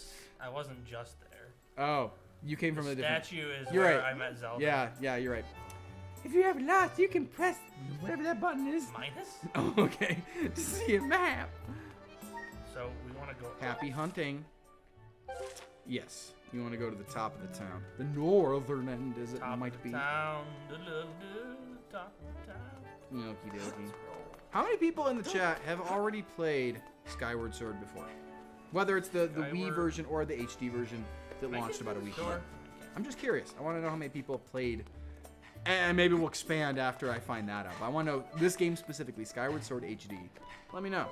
I wasn't just there. Oh, you came from a different. Statue is You're where right. I met Zelda. Yeah, you're right. If you have lost, you can press whatever that button is. Minus? Oh, okay. To see a map. So we want to go. Happy hunting. Yes, you want to go to the top of the town. The northern end, as it Top might of be. the town. Top of the town. Okie dokie. How many people in the chat have already played Skyward Sword before? Whether it's the Wii Skyward. version or the HD version that launched about a week ago. Sure. I'm just curious. I want to know how many people have played. And maybe we'll expand after I find that out. But I want to know this game specifically, Skyward Sword HD. Let me know.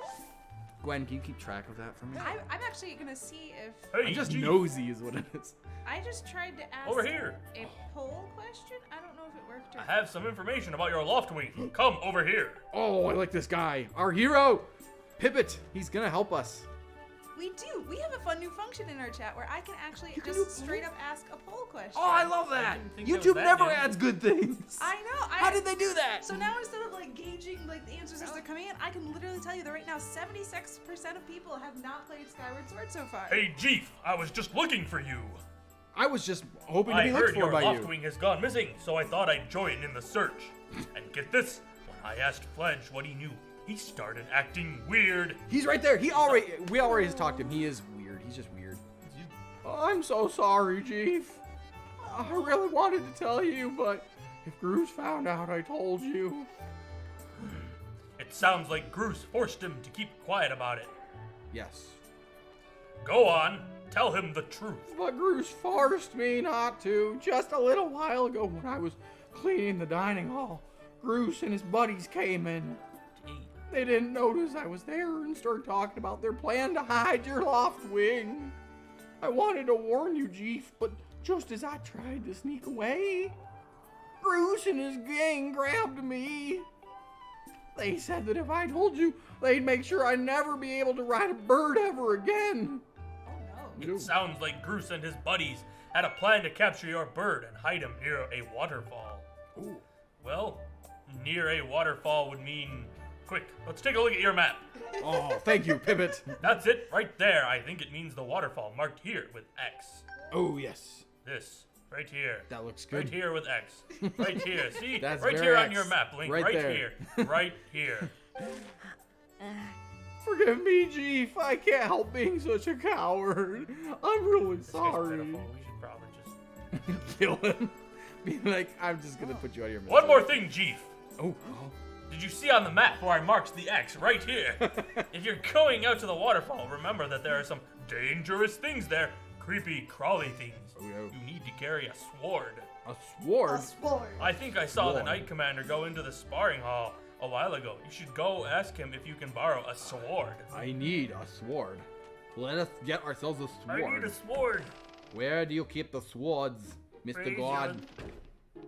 Gwen, can you keep track of that for me? I'm actually gonna see if Hey, I'm just Chief, nosy is what it is. I just tried to ask over here. a poll question. I don't know if it worked or I have some information about your Loftwing. Come over here. Oh, I like this guy. Our hero, Pippet. He's going to help us. We do. We have a fun new function in our chat where I can actually can just do a straight up ask a poll question. Oh, I love that. didn't think that was YouTube that never new. adds good things. I know. How did they do that? So now instead of like gauging like the answers as they're coming in, I can literally tell you that right now 76% of people have not played Skyward Sword so far. Hey, Chief, I was just looking for you. I was just hoping to I be looked heard for your by you. Loftwing has gone missing, so I thought I'd join in the search. And get this, when I asked Fledge what he knew, he started acting weird. He's right there. We already talked to him. He is weird. He's just weird. I'm so sorry, Chief. I really wanted to tell you, but if Groose found out I told you. It sounds like Groose forced him to keep quiet about it. Yes. Go on, tell him the truth. But Groose forced me not to. Just a little while ago when I was cleaning the dining hall, Groose and his buddies came in. They didn't notice I was there and started talking about their plan to hide your Loftwing. I wanted to warn you, Chief, but just as I tried to sneak away, Groose and his gang grabbed me. They said that if I told you, they'd make sure I'd never be able to ride a bird ever again. Oh no. It sounds like Groose and his buddies had a plan to capture your bird and hide him near a waterfall. Ooh. Well, near a waterfall would mean... Quick, let's take a look at your map. Oh, thank you, Pippet. That's it, right there. I think it means the waterfall marked here with X. Oh, yes. This, right here. That looks Right good. here with X. Right here. See? That's right very here on X. your map, Link. Right Right, there. here. Right here. Forgive me, Chief. I can't help being such a coward. I'm really This guy's sorry. pitiful. We should probably just... Kill him. Be like, I'm just gonna put you out of your misery. One more thing, Chief. Oh. Did you see on the map where I marked the X right here? If you're going out to the waterfall, remember that there are some dangerous things there. Creepy, crawly things. Oh, no. You need to carry a sword. A sword? I think I saw the Sword. Knight Commander go into the sparring hall a while ago. You should go ask him if you can borrow a sword. I need a sword. Let us get ourselves a I sword. need a sword. Where do you keep the swords, Mr. Praise God?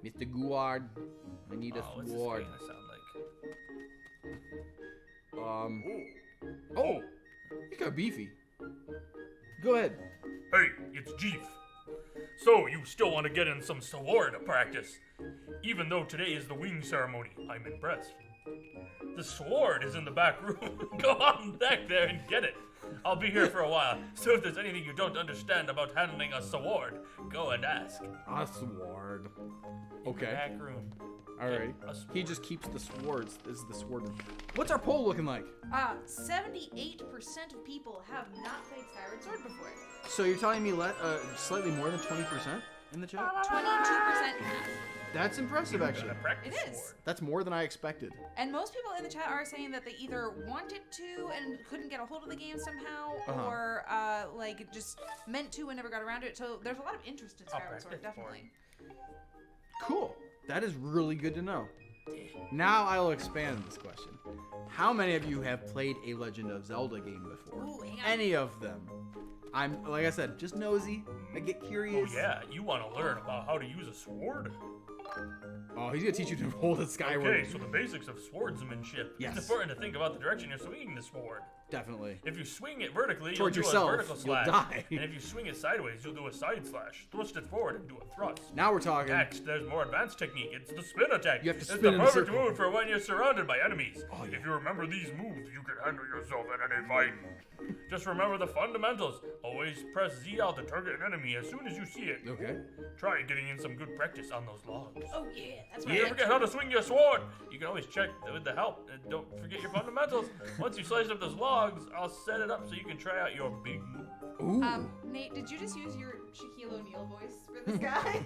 Mr. Guard. I need a What's this sword. gonna sound like? Oh, you got beefy. Go ahead. Hey, it's Jeef. So, you still want to get in some sword practice? Even though today is the wing ceremony, I'm impressed. The sword is in the back room. Go on back there and get it. I'll be here for a while, so if there's anything you don't understand about handling a sword, go and ask. A sword. Okay. Back room. Alright. A sword. He just keeps the swords. This is the sword. What's our poll looking like? 78% of people have not played Skyward Sword before. So you're telling me slightly more than 20% in the chat? 22%. That's impressive, actually. Gotta practice It is. sword. That's more than I expected. And most people in the chat are saying that they either wanted to and couldn't get a hold of the game somehow, Uh-huh. or like just meant to and never got around to it. So there's a lot of interest in Skyward Sword, practice for it. definitely. Cool. That is really good to know. Now I'll expand this question. How many of you have played a Legend of Zelda game before? Ooh, hang on. Any of them? I'm, like I said, just nosy. I get Oh curious. yeah, you want to learn about how to use a sword? Oh, he's gonna teach you to hold it skyward. Okay, so the basics of swordsmanship. Yes. It's important to think about the direction you're swinging the sword. Definitely. If you swing it vertically, Towards you'll do yourself, a vertical you'll slash. die. And if you swing it sideways, you'll do a side slash. Thrust it forward and do a thrust. Now we're talking. Next, there's more advanced technique. It's the spin attack. You have to It's spin the in a perfect circle. move for when you're surrounded by enemies. Oh, yeah. If you remember these moves, you can handle yourself in any fight. Just remember the fundamentals. Always press ZL to target an enemy as soon as you see it. Okay. Try getting in some good practice on those logs. Oh yeah, that's Don't forget how to swing your sword. You can always check with the help. And don't forget your fundamentals. Once you slice up those logs, I'll set it up so you can try out your big move. Ooh. Nate, did you just use your Shaquille O'Neal voice for this guy?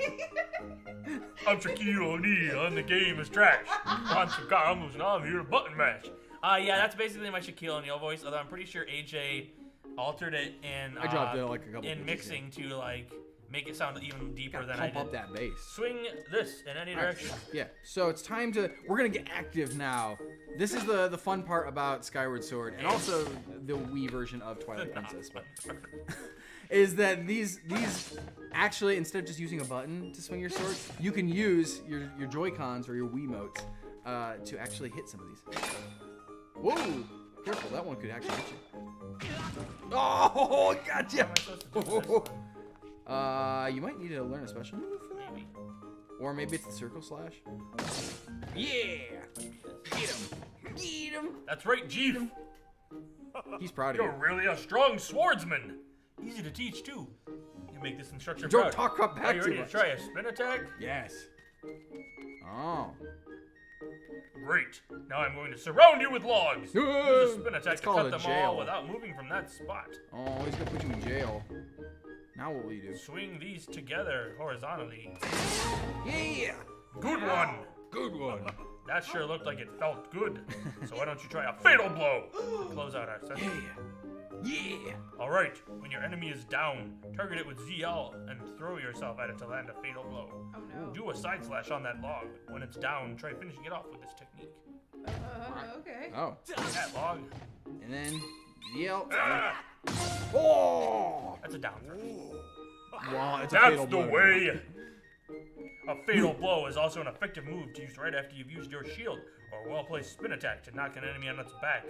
I'm Shaquille O'Neal and the game is trash. I'm some combos and I'm here to button mash. Yeah, that's basically my Shaquille O'Neal voice, although I'm pretty sure AJ altered it in I dropped it like a couple in pitches, mixing to like make it sound even deeper Gotta than I pump did. up that bass. Swing this in any direction. Yeah, so it's time to, we're gonna get active now. This is the fun part about Skyward Sword, and also the Wii version of Twilight Princess, but is that these actually, instead of just using a button to swing your sword, you can use your Joy-Cons or your Wiimotes to actually hit some of these. Whoa, careful, that one could actually hit you. Oh, gotcha! How am I supposed to do this one? You might need to learn a special move for that. Maybe. Or maybe it's the circle slash. Yeah! Get him! Get him! That's right, Jeef. He's proud of You're you. really a strong swordsman. Easy to teach too. You make this instructor Don't proud. talk up Are back you to ready to us. try a spin attack? Yes. Oh. Great. Now I'm going to surround you with logs. Use a spin attack It's to called cut a them jail. all without moving from that spot. Oh, he's gonna put you in jail. Now what will you do? Swing these together horizontally. Yeah! Good one. Good one. That sure looked like it felt good. So why don't you try a fatal blow to close out our session? Yeah! All right. When your enemy is down, target it with ZL and throw yourself at it to land a fatal blow. Oh no. Do a side slash on that log. When it's down, try finishing it off with this technique. Okay. Oh. That log. And then yell. Ah, Oh! that's a down throw. Wow, it's a That's fatal the blow. way. A fatal blow is also an effective move to use right after you've used your shield or a well-placed spin attack to knock an enemy on its back.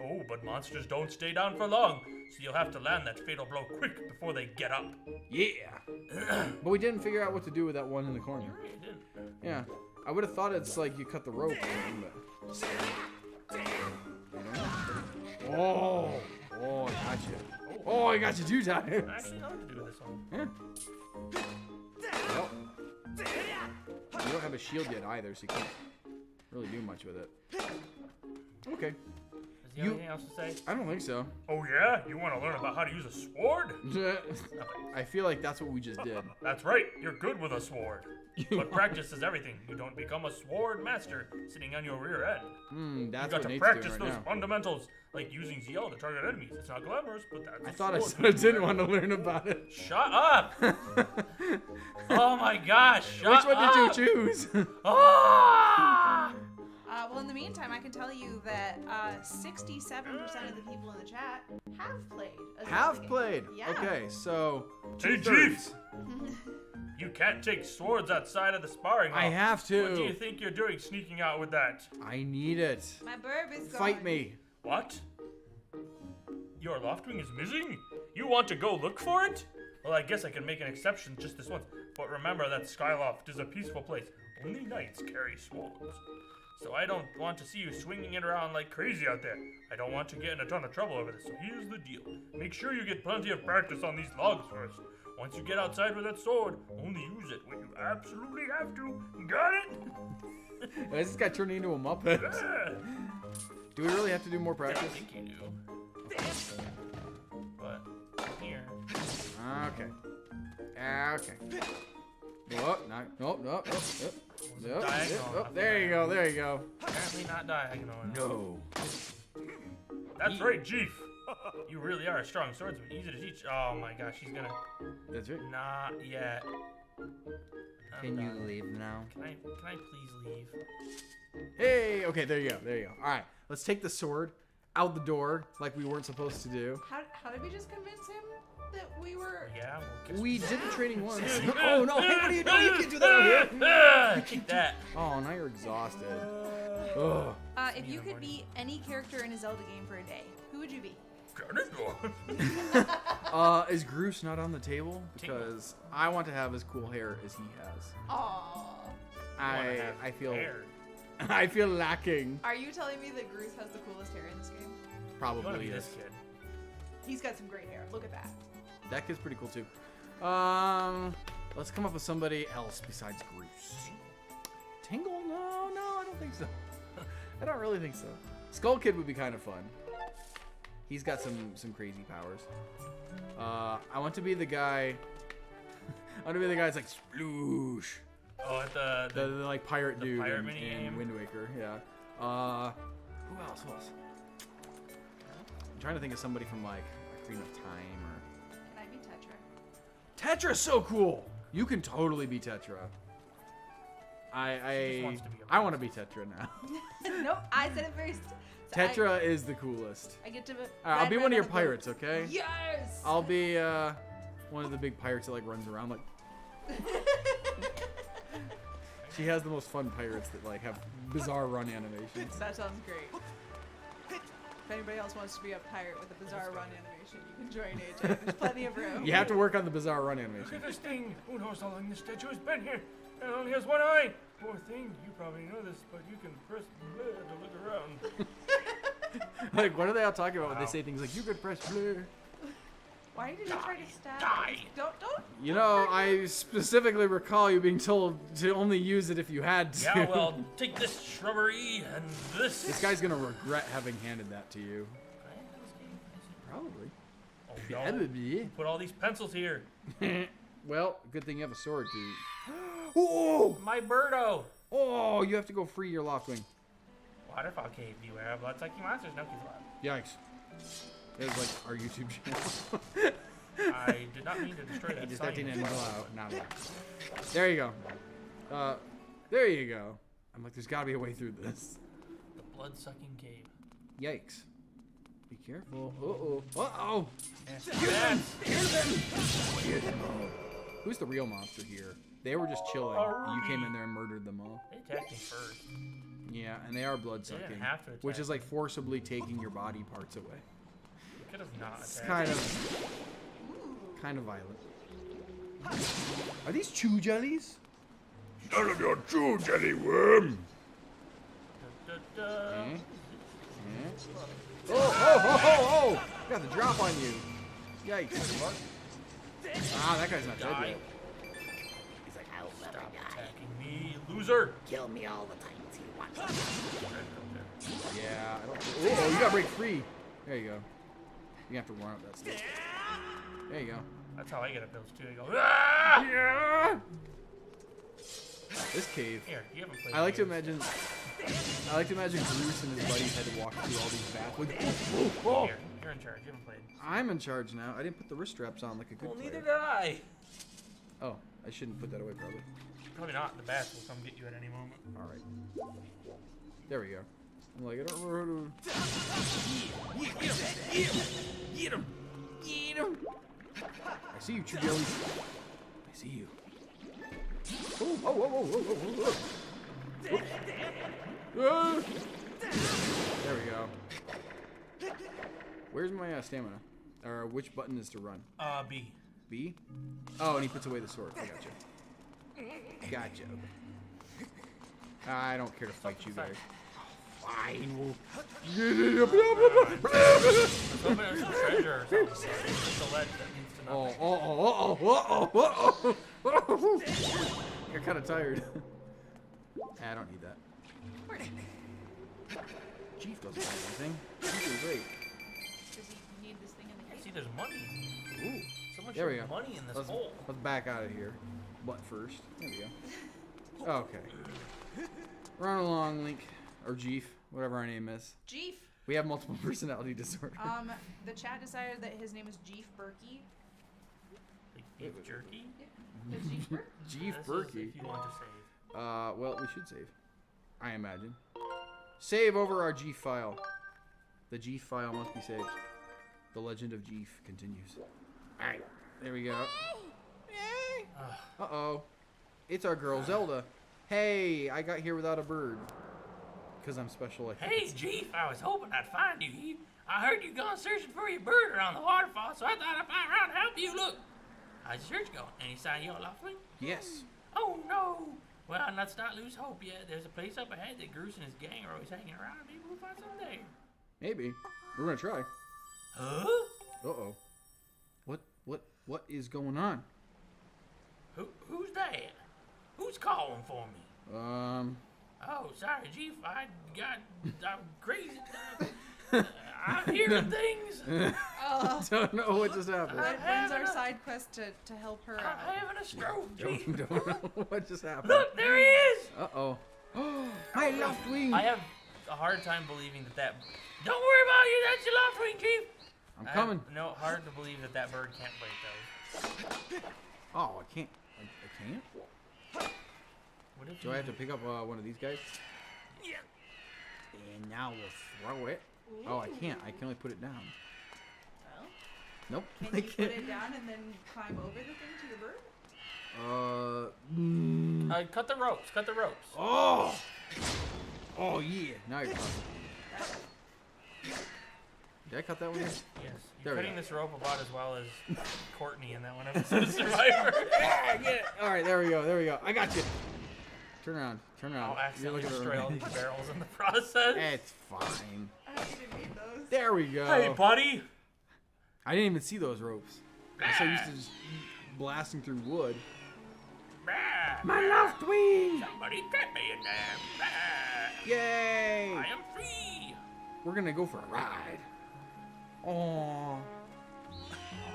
Oh, but monsters don't stay down for long, so you'll have to land that fatal blow quick before they get up. Yeah. But we didn't figure out what to do with that one in the corner. You really didn't. Yeah. I would have thought it's like you cut the rope. But... Oh. Oh, I got you. Oh, I got you 2 times. I actually know what to do with this one. Yeah. Well, you don't have a shield yet either, so you can't really do much with it. Okay. Does he have anything else to say? I don't think so. Oh yeah? You want to learn about how to use a sword? I feel like that's what we just did. That's right, you're good with a sword. But practice is everything. You don't become a sword master sitting on your rear end. That's You got what to Nate's practice doing those right now. fundamentals, like using ZL to target enemies. It's not glamorous, but that's I a thought I sword said I move. didn't want to learn about it. Shut up! Oh my gosh, shut Which one up! did you choose? Ah! Well, in the meantime, I can tell you that 67% of the people in the chat have played. a Zelda Have game. played. Yeah. Okay, so Hey, 2/3. Chief! You can't take swords outside of the sparring hall. I have to. What do you think you're doing sneaking out with that? I need it. My burb is gone. Fight me. What? Your Loftwing is missing? You want to go look for it? Well, I guess I can make an exception just this once. But remember that Skyloft is a peaceful place. Only knights carry swords. So I don't want to see you swinging it around like crazy out there. I don't want to get in a ton of trouble over this. So here's the deal. Make sure you get plenty of practice on these logs first. Once you get outside with that sword, only use it when you absolutely have to. Got it? This guy turned into a Muppet. Yeah. Do we really have to do more I practice? think you do. But here. Okay. Okay. Oh, no, nope, nope, nope, nope. Nope, Diagonal, nope. There you go, there you go. Apparently not diagonal. No. That's right, Chief. You really are a strong swordsman. Easy to teach. Oh my gosh, he's gonna. That's right. Not yet. I'm Can you done. leave now? Can I please leave? Hey, okay, there you go, there you go. All right, let's take the sword out the door like we weren't supposed to do. How did we just convince him that we were? Yeah, we'll get We did the training once. Oh no, hey, what are you doing? You can't do that out here. Take that. Oh, now you're exhausted. Ugh. If you could be any character in a Zelda game for a day, who would you be? Is Groose not on the table? Because I want to have as cool hair as he has. Aww. I feel Hair. I feel lacking. Are you telling me that Groose has the coolest hair in this game? You want to Probably be is. this kid. He's got some great hair. Look at that. That kid's pretty cool too. Let's come up with somebody else besides Groose. Tingle? No, I don't think so. I don't really think so. Skull Kid would be kind of fun. He's got some crazy powers. I want to be the guy. I want to be the guy that's like sploosh. Oh, at The like pirate the dude pirate in mini-game? Wind Waker. Yeah. Who else? I'm trying to think of somebody from like Ocarina of Time or. Can I be Tetra? Tetra's so cool. You can totally be Tetra. She just wants to be a I want to be Tetra now. Nope, I said it first. So Tetra is the coolest. I get to. I'll be ride one of your on a boat. pirates, okay? Yes. I'll be one of the big pirates that like runs around like. She has the most fun pirates that like have bizarre run animations. That sounds great. If anybody else wants to be a pirate with a bizarre run animation, you can join AJ. There's plenty of room. You have to work on the bizarre run Look animation. at this thing. Who knows how long this statue has been here? And it only has one eye. Poor thing. You probably know this, but you can press blur to look around. Like, what are they all talking about when they say things like, you could press blur? Why did you try to stab? Die. Don't. You know, I specifically recall you being told to only use it if you had to. Yeah, well, take this shrubbery and this. This guy's gonna regret having handed that to you. Probably. Oh, no. Probably. Put all these pencils here. Well, good thing you have a sword, dude. Oh! My birdo. Oh, you have to go free your Loftwing. Waterfall cave. Beware of blood-sucking monsters. No kids allowed. Yikes. There's like our YouTube channel. I did not mean to destroy that. Just sign. 13 and out. Not allowed. There you go. There you go. I'm like, there's gotta be a way through this. The blood-sucking cave. Yikes. Be careful. Uh-oh. Uh-oh. Who's the real monster here? They were just chilling. You came in there and murdered them all. They attacked me first. Yeah, and they are blood-sucking. They didn't have to Which attack is like forcibly taking your body parts away. Could have not It's attacked. kind of violent. Are these chew jellies? None of your true jelly worm. Da, da, da. Oh! Got the drop on you. Yikes. Ah, that guy's not dead Die. yet. He's like, I'll never Stop die. attacking me, loser. Kill me all the times you want. Yeah, I don't. Oh, you gotta break free. There you go. You have to run up that stuff. There you go. That's how I get up those two. I go, ah! Yeah. This cave. Here, you haven't played I like to games. imagine. I like to imagine Groose and his buddies had to walk through all these battles. Here, you're in charge. You haven't played. I'm in charge now. I didn't put the wrist straps on like a good Well, neither player. did I. Oh, I shouldn't put that away probably. Probably not. The bats will come get you at any moment. All right. There we go. I'm like, I don't remember. Eat him. I see you, Chew Jellies. I see you. Oh. Ah. There we go. Where's my stamina? Or which button is to run? B. B? Oh, and he puts away the sword. I gotcha. I don't care to fight you guys. Fine. We'll... Let's hope there's some treasure or something. It's a ledge that leads to nothing. Oh. You're kind of tired. I don't need that. Chief doesn't have anything. Chief is great. Does he need this thing in the case? See, there's money. Ooh. So much There we go. money in this Let's hole. back out of here. Butt first. There we go. Okay. Run along, Link. Or Jeef. Whatever our name is. Jeef. We have multiple personality disorder. The chat decided that his name is Jeef Berkey. Like beef jerky? Is Jeef Berkey? Jeef This is Berkey. if you want to save. Well, we should save. I imagine. Save over our Jeef file. The Jeef file must be saved. The Legend of Jeef continues. Alright, there we go. Uh-oh. It's our girl Zelda. Hey, I got here without a bird. Because I'm special like Hey, this. Chief, I was hoping I'd find you. I heard you gone searching for your bird around the waterfall, so I thought I'd fly around and help you. Look, how's your search going? Any sign of your Loftwing? Yes. Oh, no. Well, let's not lose hope yet. There's a place up ahead that Groose and his gang are always hanging around. Maybe we'll find something there. Maybe. We're going to try. Huh? Uh-oh. What is going on? Who's that? Who's calling for me? Oh, sorry, Chief. I'm crazy. I'm hearing things. Don't know what just happened. That ends our side quest to help her I'm out. having a stroke, Chief. Don't know what just happened. Look, there he is. Uh-oh. My Loftwing! I have a hard time believing that. Don't worry about you. That's your Loftwing, Chief. I'm coming. No, hard to believe that bird can't break those. Oh, I can't. I can't? What if Do I have to pick up one of these guys? Yeah. And now we'll throw it. Oh, I can't. I can only put it down. Well, Nope. can I you put can't. it down and then climb over the thing to your bird? Cut the ropes. Cut the ropes. Oh! Oh, yeah. Now you're talking. Did I cut that one? Yes. There You're we cutting go. this rope about as well as Courtney in that one episode of Survivor. Yeah, get it. All right, there we go. There we go. I got you. Turn around. Turn around. I'll accidentally You're looking destroy all around. these barrels in the process. It's fine. I didn't need those. There we go. Hey, buddy. I didn't even see those ropes. I'm so used to just blasting through wood. Bah. My Loftwing! Somebody get me in there. Bah. Yay! I am free. We're gonna go for a ride. Oh,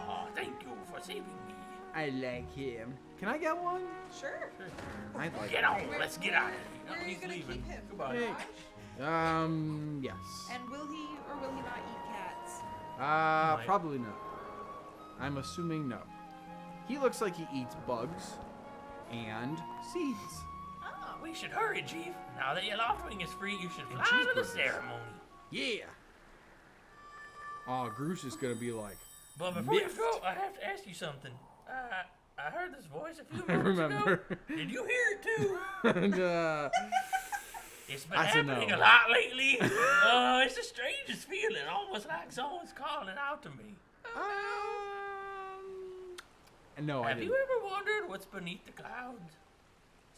Oh, thank you for saving me. I like him. Can I get one? Sure. I'd like Get on. Let's get out of here. Where are you He's gonna leaving. keep him? Goodbye. Hey. Garage? Yes. And will he or will he not eat cats? Might. Probably no. I'm assuming no. He looks like he eats bugs and seeds. Oh. We should hurry, Chief. Now that your Loftwing is free, you should And fly to the cheeseburgers. ceremony. Yeah. Oh, Groose is gonna be like, But before you Miffed. go, I have to ask you something. I heard this voice a few I moments remember. ago. Did you hear it too? and, It's been That's a happening no. a lot lately. It's the strangest feeling, almost like someone's calling out to me. no, I Have didn't. you ever wondered what's beneath the clouds?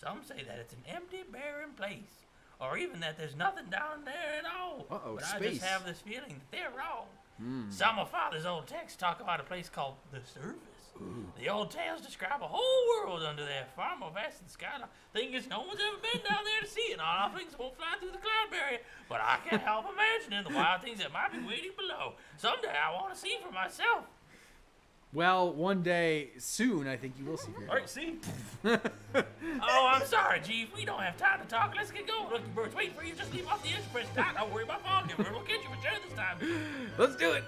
Some say that it's an empty, barren place, or even that there's nothing down there at all. Uh-oh, but I space. just have this feeling that they're wrong. Some of Father's old texts talk about a place called the Surface. The old tales describe a whole world under there, far more vast than Skyloft. Thing is, no one's ever been down there to see it. All our things won't fly through the cloud barrier, but I can't help imagining the wild things that might be waiting below. Someday I want to see for myself. Well, one day soon, I think you will see. For All right, see? Oh, I'm sorry, Chief. We don't have time to talk. Let's get going. Look, birds wait for you. Just leave off the edge, press down. Don't worry about fogging. We'll catch you for sure this time. Let's do it.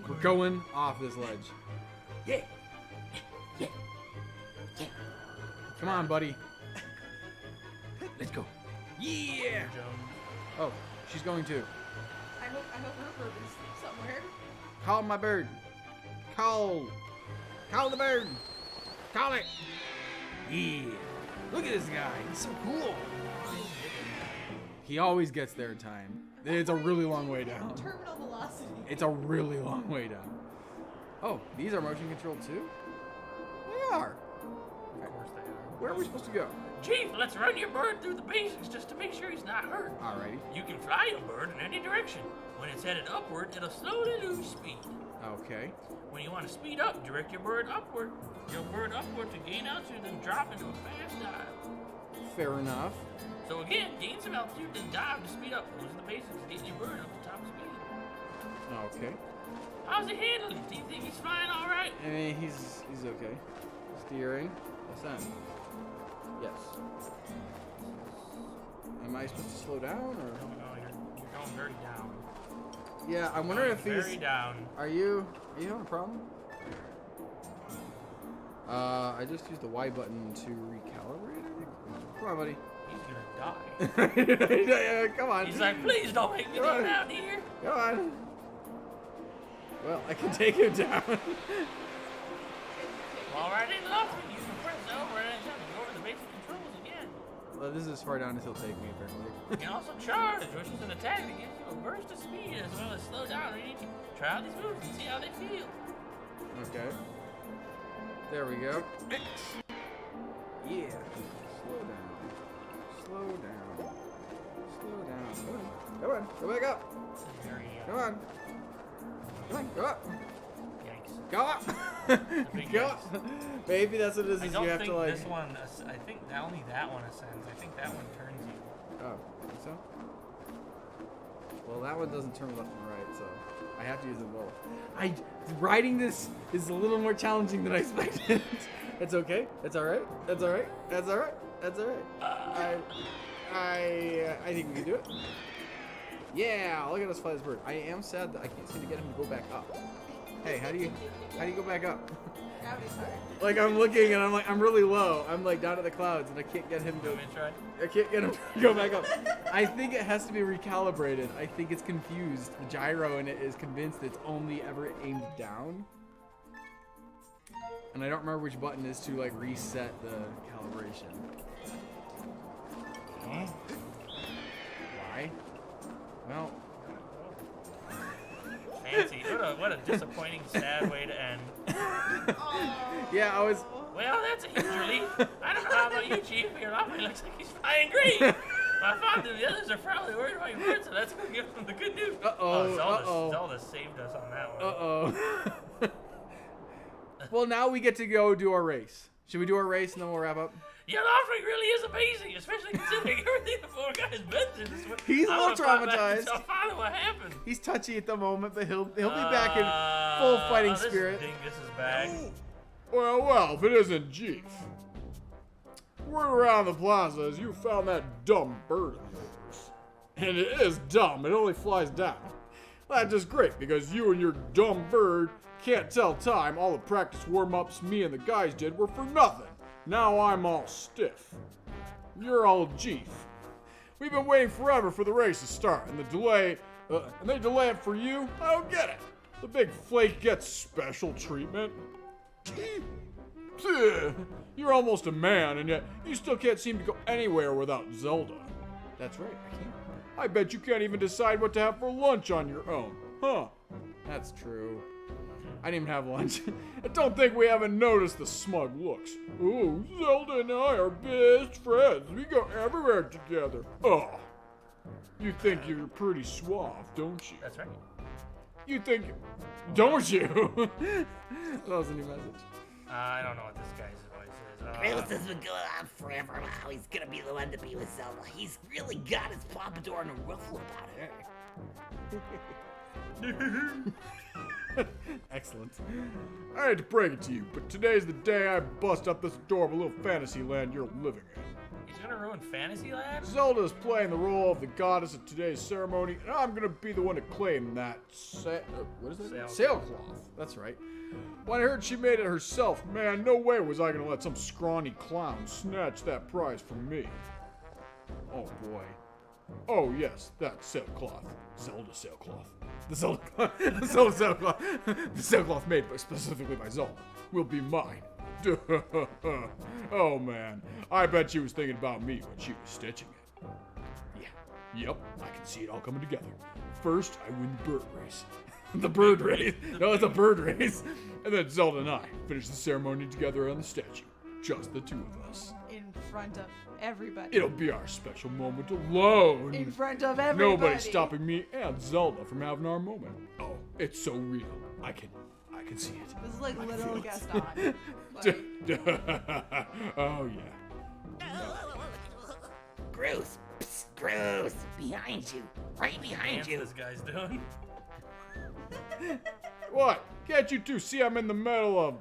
We're going off this ledge. Yeah. Come on, buddy. Let's go. Yeah. Oh, she's going too. I hope her bird is somewhere. Call my bird. Call the bird. Call it. Yeah. Look at this guy. He's so cool. He always gets there in time. It's a really long way down. Terminal velocity. It's a really long way down. Oh, these are motion controlled too? They are. Of course they are. Where are we supposed to go? Chief, let's run your bird through the basics just to make sure he's not hurt. Alrighty. You can fly your bird in any direction. When it's headed upward, it'll slowly lose speed. Okay. When you want to speed up, direct your bird upward. Your bird upward to gain altitude and drop into a fast dive. Fair enough. So again, gain some altitude, then dive to speed up. Those are the basics of getting your bird up to top speed. Okay. How's he handling? Do you think he's flying all right? I mean, he's okay. Steering. Ascend. Yes. Am I supposed to slow down or? Oh, you're going very down. Yeah, I wonder if Very he's. down. Are you having a problem? I just used the Y button to recalibrate. I think. Come on, buddy. He's gonna die. Yeah, come on. He's like, please don't make me Come go on. down here. Come on. Well, I can take him down. All right, in Loftwing, you can press over and go over the basic controls again. this is as far down as he'll take me, apparently. You can also charge, which is an attack that gives you a burst of speed as well as slow down. You need to try out these moves and see how they feel. Okay. There we go. Yeah. Slow down. Slow down. Slow down. Come on. Go back up. Very, Come on. Come on. Go up. Yikes. Go up. Big Go up. Maybe that's what it is. I Is don't you have think to like. this one, I think only that one ascends. I think that one turns you. Oh, think so? Well, that one doesn't turn left and right, so I have to use them both. Riding this is a little more challenging than I expected. It's okay. It's all right. It's all right. That's all right. That's all right. I think we can do it. Yeah, look at us fly this bird. I am sad that I can't seem to get him to go back up. Hey, how do you go back up? Gravity's hard. Like I'm looking and I'm like I'm really low. I'm like down at the clouds and I can't get him to. Want me to try? I can't get him to go back up. I think it has to be recalibrated. I think it's confused. The gyro in it is convinced it's only ever aimed down. And I don't remember which button is to like reset the calibration. Huh? Why? Well, Fancy. What a disappointing, sad way to end. yeah, I was. Well, that's a huge relief. I don't know how about you, Chief. Your Loftwing looks like he's flying great. My father and the others are probably worried about your bird, so that's going to give them the good news. Zelda saved us on that one. Well, now we get to go do our race. Should we do our race and then we'll wrap up? Your Loftwing really is amazing, especially considering everything the poor guy's been through this week. He's a little traumatized. Tell father what happened. He's touchy at the moment, but he'll be back in full fighting spirit. Dingus is back. Well, if it isn't Jeef. Word around the plaza is you found that dumb bird of yours. And it is dumb, it only flies down. That's just great, because you and your dumb bird can't tell time. All the practice warm-ups me and the guys did were for nothing. Now I'm all stiff. You're all Jeef. We've been waiting forever for the race to start, and they delay it for you? I don't get it. The big flake gets special treatment. You're almost a man, and yet you still can't seem to go anywhere without Zelda. That's right, I can't. I bet you can't even decide what to have for lunch on your own, huh? That's true. I didn't even have lunch. I don't think we haven't noticed the smug looks. Ooh, Zelda and I are best friends. We go everywhere together. Oh, you think you're pretty suave, don't you? That's right. You think, don't you? That was a new message. I don't know what this guy's voice is. Groose has been going on forever now. He's gonna be the one to be with Zelda. He's really got his pompadour and a ruffle about her. Excellent. I hate to break it to you, but today's the day I bust up this adorable little fantasy land you're living in. He's gonna ruin Fantasyland? Zelda's playing the role of the goddess at today's ceremony, and I'm gonna be the one to claim that what is that? Sailcloth. That's right. When I heard she made it herself, man, no way was I gonna let some scrawny clown snatch that prize from me. Oh boy. Oh yes, that sailcloth. Zelda sailcloth. The Zelda sailcloth. The sailcloth made specifically by Zelda will be mine. Oh man, I bet she was thinking about me when she was stitching it. Yeah, yep, I can see it all coming together. First, I win the bird race. The bird race. No, it's a bird race. And then Zelda and I finish the ceremony together on the statue. Just the two of us. In front of everybody. It'll be our special moment alone. In front of everybody. Nobody's stopping me and Zelda from having our moment. Oh, it's so real. I can see it. This is like I literal feel it. Gaston. Like, Oh yeah. Groose, psst, Groose, behind you, right behind Dance you. this guy's doing. What? Can't you two see I'm in the middle of...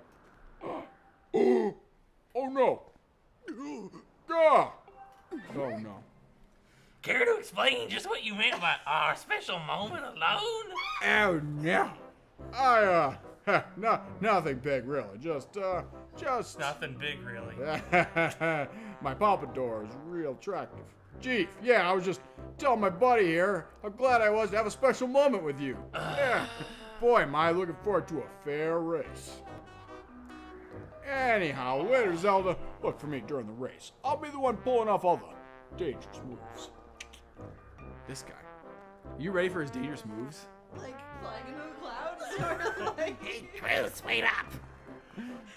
Oh no. Ah. Oh no. Care to explain just what you meant by our special moment alone? Oh no. Nothing big really. Just Nothing big, really. my pompadour is real attractive. Jeef, yeah, I was just telling my buddy here how glad I was to have a special moment with you. Yeah. Boy, am I looking forward to a fair race. Anyhow, later, Zelda, look for me during the race. I'll be the one pulling off all the dangerous moves. This guy. You ready for his dangerous moves? Like flying into the clouds, sort of like. Hey, Groose, wait up.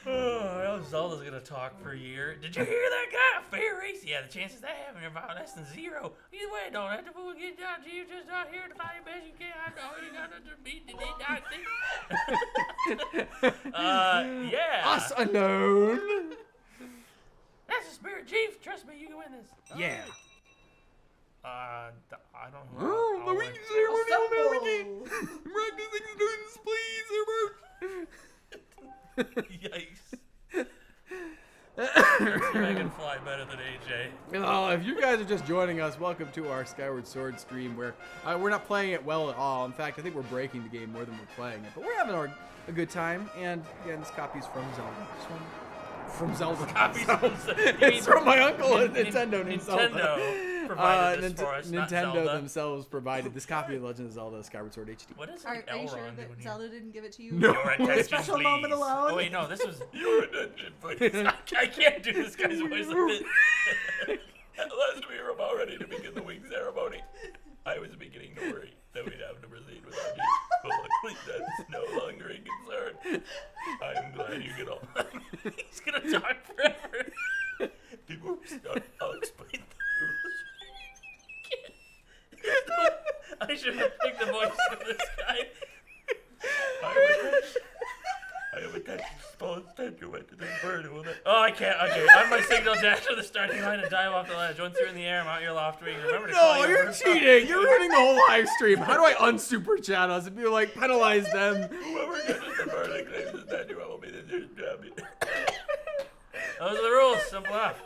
Oh, Zelda's gonna talk for a year. Did you hear that guy? A fair race? Yeah, the chances that happen are about less than 0. Either way, don't have to fool get down to you. Just out here to find the best you can. I know you got to beat the yeah. Us unknown. That's the spirit, Chief. Trust me, you can win this. Yeah. I don't know. Oh, I'll Luigi win. ceremony on everything. Practicing students, please, Yikes. I can fly better than AJ. Oh, if you guys are just joining us, welcome to our Skyward Sword stream where we're not playing it well at all. In fact, I think we're breaking the game more than we're playing it. But we're having a good time. And again, this copy's from Zelda. From Zelda. Copies from It's from my uncle at Nintendo. Nintendo provided this for us, not Nintendo Zelda. themselves provided this copy of Legend of Zelda Skyward Sword HD. What is Are like you Elrond sure doing that here? Zelda didn't give it to you? No. Your For a attention, special please. moment alone? Oh wait, no, this was. Your attention, please. I can't do this guy's voice like this. Lest we were about ready to begin the wing ceremony, I was beginning to worry that we'd have to proceed without you. But luckily, that's no longer a concern. I'm glad you get all. He's gonna talk forever. Before we start, I'll explain the I should have picked the voice of this guy. rules. I have attached a small statuette to this bird who will not. Oh, I can't. Okay, I'm my signal dash to the starting line and dive off the ledge. Once you're in the air, mount your Loftwing. Remember to call No, your you're words. cheating. You're ruining the whole live stream. How do I unsuper chat us and be like penalize them? Whoever catches the bird and claims the statuette will be the new champion. Those are the rules. Simple enough.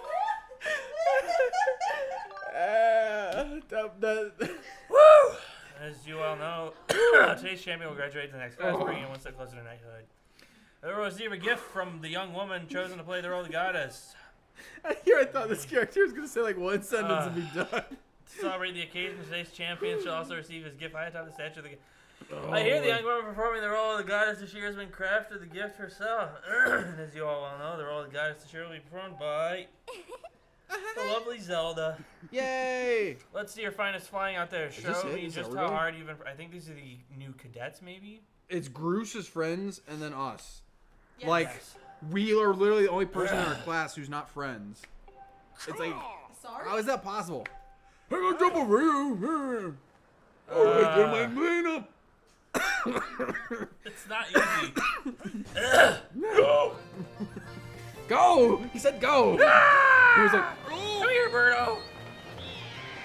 Woo! As you all know, today's champion will graduate to the next class, bringing him one step closer to knighthood. They will receive a gift from the young woman chosen to play the role of the goddess. I thought this character was gonna say like one sentence and be done. To celebrate the occasion, today's champion shall also receive his gift high atop the statue of the I hear the young woman performing the role of the goddess this year has been crafted the gift herself. And as you all well know, the role of the goddess this year will be performed by the lovely Zelda. Yay! Let's see your finest flying out there. this Show it? me Is just that how real? hard you've been. I think these are the new cadets, maybe? It's Groose's friends and then us. Yes. Like Yes. we are literally the only person in our class who's not friends. It's like, Sorry? how is that possible? I got jump over you. Oh, I get my brain up. It's not easy. Go. Go! He said go! He was like, Come here, Birdo.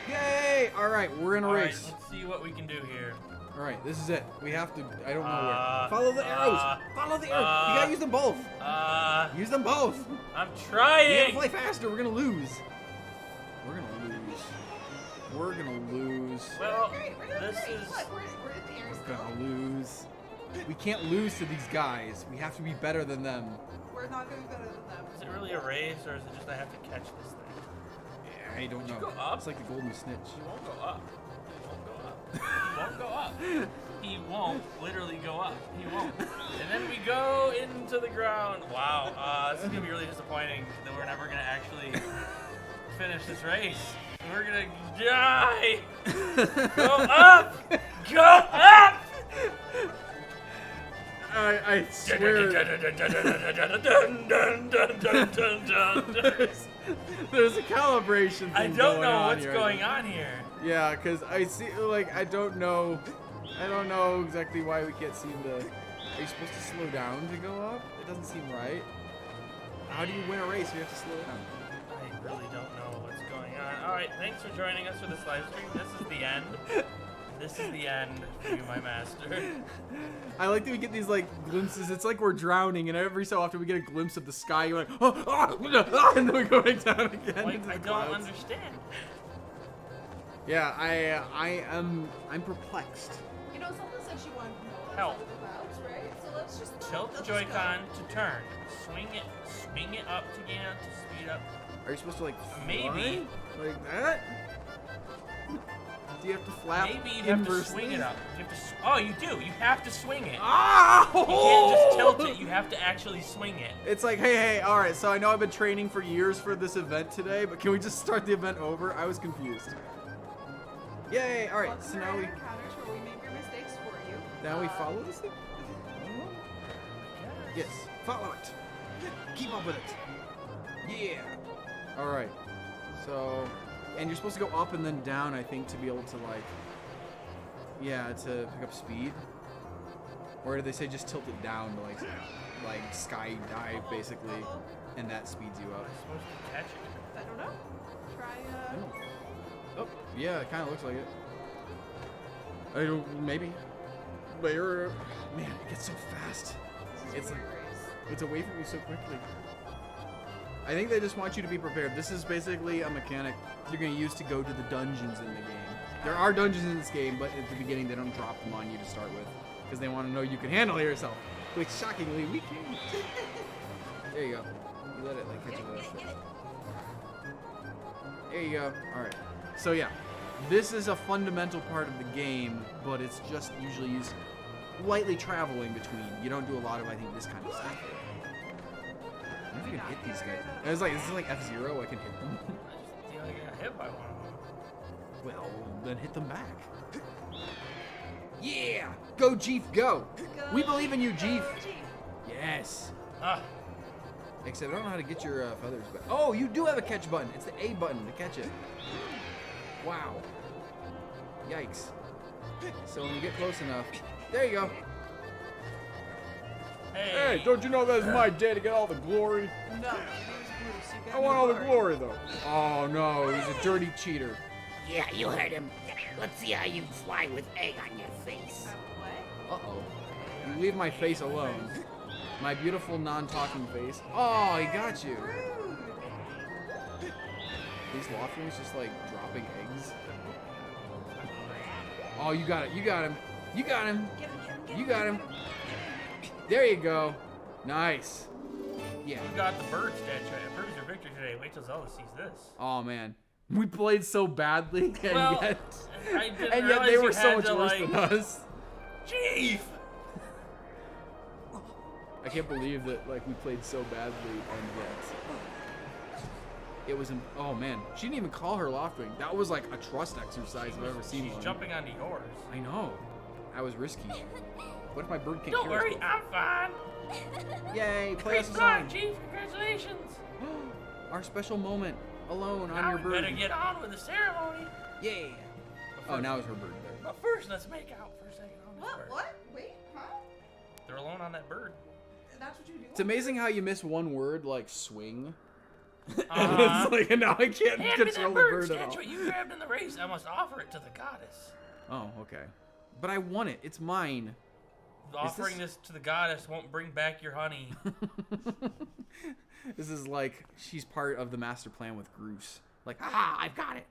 yay! All right, we're in a All right, race. let's see what we can do here. All right, this is it. We have to. I don't know where. Follow the arrows. Follow the arrows. You gotta use them both. Use them both. I'm You gotta trying. play faster. We're gonna lose. We're gonna lose. We're gonna lose. Well, Great, we're doing this great. is. Look, we're in the air We're still. gonna lose. We can't lose to these guys. We have to be better than them. We're not going to be better than them. Is it really a race, or is it just I have to catch this thing? Yeah, I don't know. go up? It's like the golden snitch. He won't go up. He won't go up. He won't go up. He won't literally go up. He won't. And then we go into the ground. Wow. This is gonna be really disappointing that we're never gonna actually finish this race. We're gonna die. Go up. Go up. I swear. There's a calibration thing I don't going know on what's here. going on here. Yeah, because I see, like, I don't know exactly why we can't seem to. Are you supposed to slow down to go up? It doesn't seem right. How do you win a race? You have to slow down. I really don't know what's going on. Alright, thanks for joining us for this live stream. This is the end. This is the end for you, my master. I like that we get these like glimpses. It's like we're drowning, and every so often we get a glimpse of the sky. You're like, oh, and then we go back down again. Like, into the I don't clouds. understand. Yeah, I'm perplexed. You know, someone said she wanted to know Help. outside of the clouds, right? So let's just Tilt the let's just go. Joy-Con to turn. Swing it up again to speed up. Are you supposed to like Maybe. fly? Like that? Do you have to flap Maybe you have to inversely? swing it up. You have to. Oh, you do. You have to swing it. Ah! You can't just tilt it. You have to actually swing it. It's like, hey, all right, so I know I've been training for years for this event today, but can we just start the event over? I was confused. Yay, all right, Welcome so to now our we encounters where we make your mistakes for you. follow this thing? Yes, follow it. Keep up with it. Yeah. All right, so, and you're supposed to go up and then down, I think, to be able to, like, yeah, to pick up speed. Or do they say just tilt it down to, like skydive, basically, and that speeds you up? I'm supposed to catch it. I don't know. Try, Oh, yeah, it kind of looks like it. I don't, maybe. Where, man, it gets so fast. It's like, it's away from you so quickly. I think they just want you to be prepared. This is basically a mechanic you're going to use to go to the dungeons in the game. There are dungeons in this game, but at the beginning they don't drop them on you to start with, because they want to know you can handle yourself, which shockingly we can. There you go. You let it like catch you. There you go. All right. So yeah, this is a fundamental part of the game, but it's just usually used lightly traveling between. You don't do a lot of, I think, this kind of stuff. I wonder if I can hit these guys. I was like, this is like F-Zero. I can hit them. I just feel like I got hit by one of them. Well, then hit them back. Yeah! Go, Jeef, go! We believe in you, Jeef. Yes. Ah, Except I don't know how to get your feathers back. Oh, you do have a catch button. It's the A button to catch it. Wow. Yikes. So when you get close enough, there you go. hey. Hey, don't you know that's my day to get all the glory? No, your name's Groose. You I got want no all the glory, though. Oh no, he's a dirty cheater. Yeah, you heard him. Let's see how you fly with egg on your face. What? Uh-oh. You leave my face alone. My beautiful non-talking face. Oh, he got you. These Loftwings just like dropping eggs. Oh, you got it. You got him. You got him. Get him, get him, get You him, got get him. There you go. Nice. Yeah. You got the bird statue. It proves your victory today. Wait till Zelda sees this. Oh man. We played so badly, and Well, yet, I didn't and yet realize they were you so had much to, worse like- than us. Chief! I can't believe that like we played so badly, and yet it was. Oh man, she didn't even call her Loftwing. That was like a trust exercise I've ever seen. She's one. jumping onto yours. I know. That was risky. What if my bird can't Don't hear us worry, both? I'm fine. Yay! Play us Great a flying, song. Chief. Congratulations. Our special moment alone on Now your we bird. better get on with the ceremony. Yeah. Oh, now it's her bird there. But first, let's make out for a second on this What? bird. What? Wait, huh? They're alone on that bird. That's what you do? It's amazing how you miss one word like swing. Uh-huh. It's like, and now I can't Hand me control that the bird bird at all. statue you grabbed in the race. I must offer it to the goddess. Oh, okay. But I want it. It's mine. Offering this to the goddess won't bring back your honey. This is like she's part of the master plan with Groose. Like, ah, I've got it.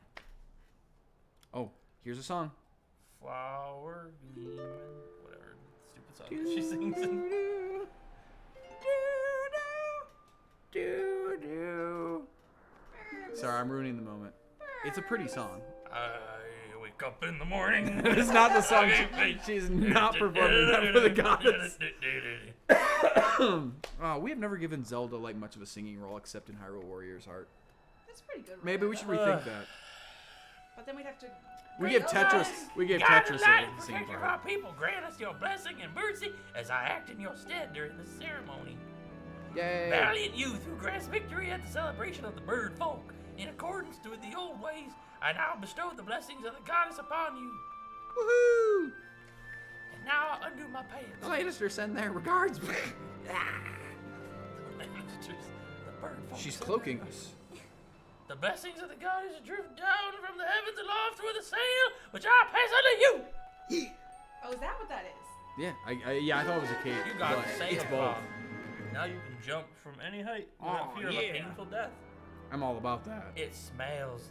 Oh, here's a song. Flower beam, whatever stupid song that she sings. In. Sorry, I'm ruining the moment. It's a pretty song. I wake up in the morning. It's not the song. She's not performing that for the goddess. We have never given Zelda like much of a singing role except in Hyrule Warriors Heart. That's pretty good. Maybe right? we should rethink that. But then we'd have to. We give Tetris. We give God, Tetris light a and singing protector of our part. people, grant us your blessing and mercy as I act in your stead during the ceremony. Yay! Valiant youth who grants victory at the celebration of the bird folk. In accordance with the old ways, I now bestow the blessings of the goddess upon you. Woohoo! And now I undo my pants. The Lannisters send their regards. The bird folk She's send cloaking their- us. The blessings of the goddess drift down from the heavens aloft with a sail, which I pass unto you. Oh, is that what that is? Yeah, I thought it was a cake. You got but the sail it's both. off. Now you can jump from any height without Oh, fear of a yeah. painful death. I'm all about that. It smells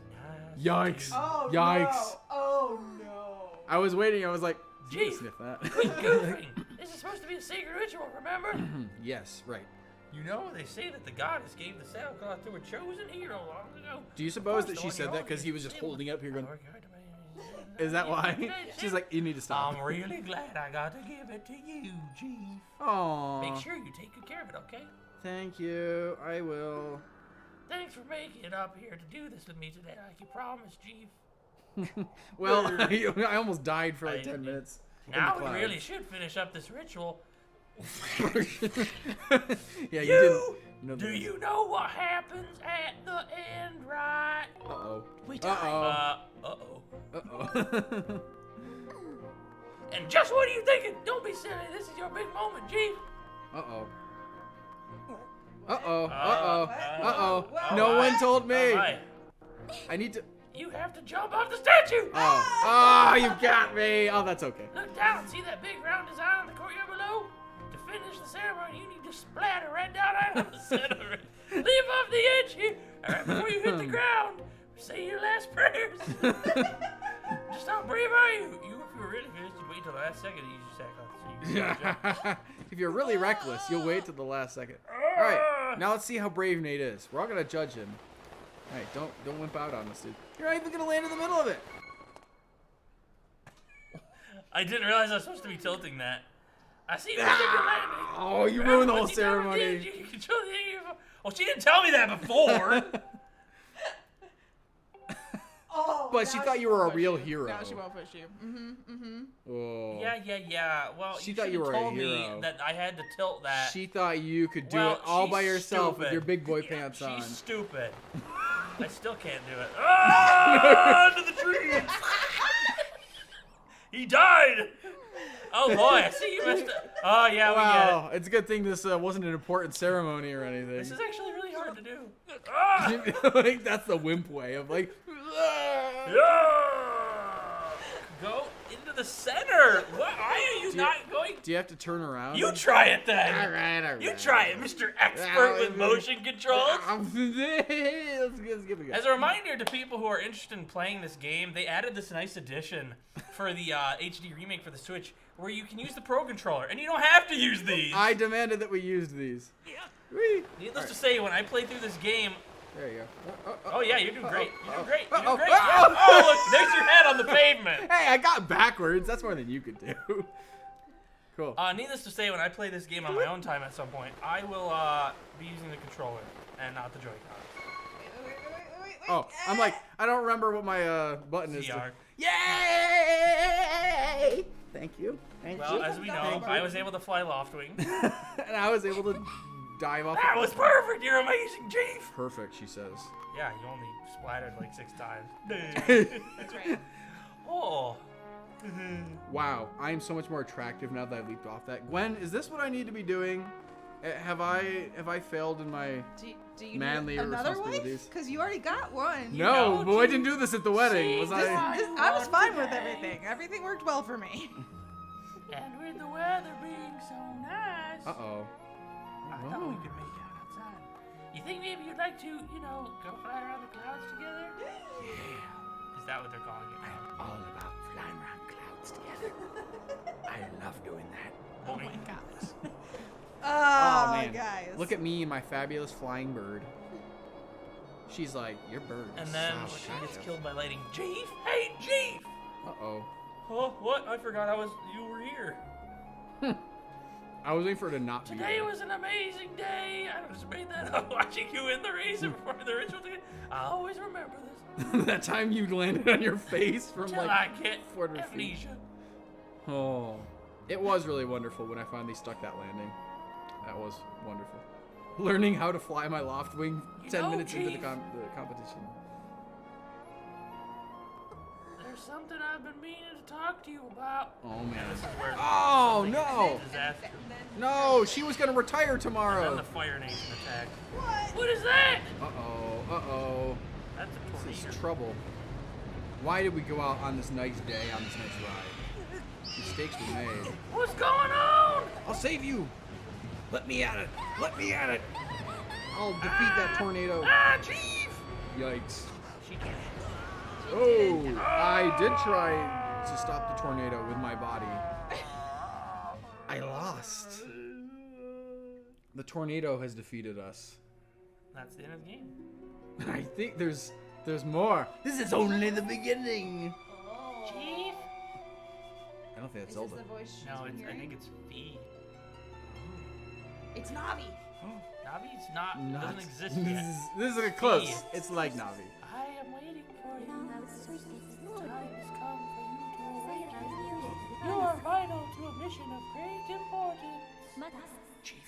nice. Yikes! Oh Yikes! no! Oh no! I was waiting. I was like, Gee. sniff that. Quit goofing. This is supposed to be a sacred ritual, remember? Yes, right. You know, they say that the goddess gave the sailcloth to a chosen hero long ago. Do you suppose Of course, that the she one said you're that because he holding was is just still- holding it up here going, Is that why? That's She's it. like, you need to stop. I'm really glad I got to give it to you, Chief. Aww. Make sure you take good care of it, okay? Thank you. I will. Thanks for making it up here to do this with me today, like you promised, Chief. Well, I almost died for like I- 10 minutes. in Now the we clouds. really should finish up this ritual. Yeah, you didn't. No, Do you know what happens at the end, right? Uh-oh. We Uh-oh. Uh-oh. Uh-oh. And just what are you thinking? Don't be silly. This is your big moment, Chief. Uh-oh. Uh-oh. Uh-oh. Uh-oh. Whoa. No one told me. Alright. I need to... You have to jump off the statue. Oh. Oh, you got me. Oh, that's okay. Look down. See that big round design on the courtyard below? To finish the ceremony, you need to splatter right down on the center of it. Leave off the edge here. Right before you hit the ground, say your last prayers. Just how brave are you? If you were really pissed, you'd wait till the last second to use your sackcloth. So you If you're really reckless, you'll wait till the last second. All right, now let's see how brave Nate is. We're all gonna judge him. All right, don't wimp out on us, dude. You're not even gonna land in the middle of it. I didn't realize I was supposed to be tilting that. I see you landing. Oh, you ruined the whole Once you never ceremony. did, you can control the thing. Oh, she didn't tell me that before. Oh, But she now thought you were a won't real push you. hero. Now she won't push you. Oh. Yeah. Well, She you thought you should've were a told me hero. that I had to tilt that. She thought you could do Well, it all she's by yourself with stupid. your big boy Yeah, pants on. She's stupid. I still can't do it. Ah, under the tree. He died. Oh boy, I see you messed up. Oh yeah, we get Wow, it's a good thing this wasn't an important ceremony or anything. it. This is actually really hard to do. Ah! Like, that's the wimp way of like. Yeah! Go into the center. Why are you not going? Do you have to turn around? You try it then. All right. You try it, Mr. Expert with motion controls. Let's give it a go. As a reminder to people who are interested in playing this game, they added this nice addition for the HD remake for the Switch, where you can use the Pro Controller, and you don't have to use these. I demanded that we used these. Whee! Needless to say, when I play through this game, There you go. oh yeah, you're doing great. You're doing great. You're Uh-oh. doing great. Uh-oh. Yeah. Oh look, there's your head on the pavement. Hey, I got backwards. That's more than you could do. Cool. Needless to say, when I play this game on my own time at some point, I will be using the controller and not the Joy-Con. Wait. Oh, I'm like, I don't remember what my button is. CR. Yay! Thank you. Thank Well, you. as we know, I was able to fly Loftwing. And I was able to dive off. That was perfect. You're amazing, Chief. Perfect, she says. Yeah, you only splattered like 6 times. That's right. Oh. Wow, I am so much more attractive now that I leaped off that. Gwen, is this what I need to be doing? Have I failed in my? Do you Manly need another responsibilities. wife? Because you already got one. No, know, but I Chief. didn't do this at the wedding. Was This- I? I was fine with everything. Everything worked well for me. And with the weather being so nice, Uh oh. I thought we could make out outside. You think maybe you'd like to, go fly around the clouds together? Yeah. Is that what they're calling it now? All about flying around clouds together. I love doing that. Oh my gosh. Oh man, guys. look at me and my fabulous flying bird. She's like, your bird. And then so she gets attractive." killed by lightning. Chief! Hey, Chief! Uh oh. Oh, what? I forgot you were here. I was waiting for her to not be. Today here. was an amazing day. I just made that up watching you in the race and before the ritual. I always remember this That time you landed on your face from until like I get 400 feet. amnesia. Oh, it was really wonderful when I finally stuck that landing. That was wonderful. Learning how to fly my Loftwing 10 know, minutes into the Chief. competition. There's something I've been meaning to talk to you about. Oh man. This is where Oh something no! disaster. No, she was gonna retire And then tomorrow. the Fire Nation attacked. What? What is that? Uh-oh. That's a This is tornado. trouble. Why did we go out on this nice day, on this nice ride? Mistakes were made. What's going on? I'll save you! Let me at it! Let me at it! I'll defeat that tornado. Ah, Chief! Yikes. She can't. Oh, I did try to stop the tornado with my body. I lost. The tornado has defeated us. That's the end of the game. I think there's more. This is only the beginning. Chief! don't think that's Is Zelda. this the voice she's No, been I hearing? think it's Fee. It's Navi. Navi's not Not- doesn't exist this yet. is close. Fee. It's like Navi. I am waiting for you. Time has come for you to awaken. You are vital to a mission of great importance. Chief.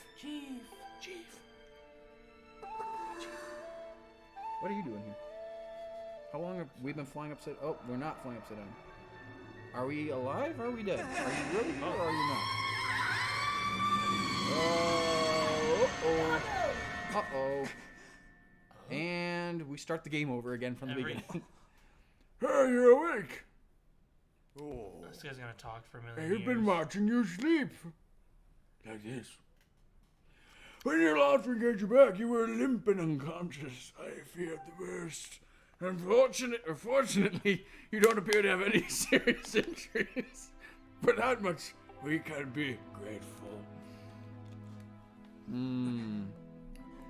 What are you doing here? How long have we been flying upside? Oh, we're not flying upside down. Are we alive? Or are we dead? Are you really here or are you not? Uh-oh. And we start the game over again from the beginning. Hey, you're awake. This guy's gonna talk for a million I've been years. watching you sleep. Like this. When your Loftwing got you back, you were limp and unconscious. I feared the worst. Fortunately, you don't appear to have any serious injuries. For that much, we can be grateful.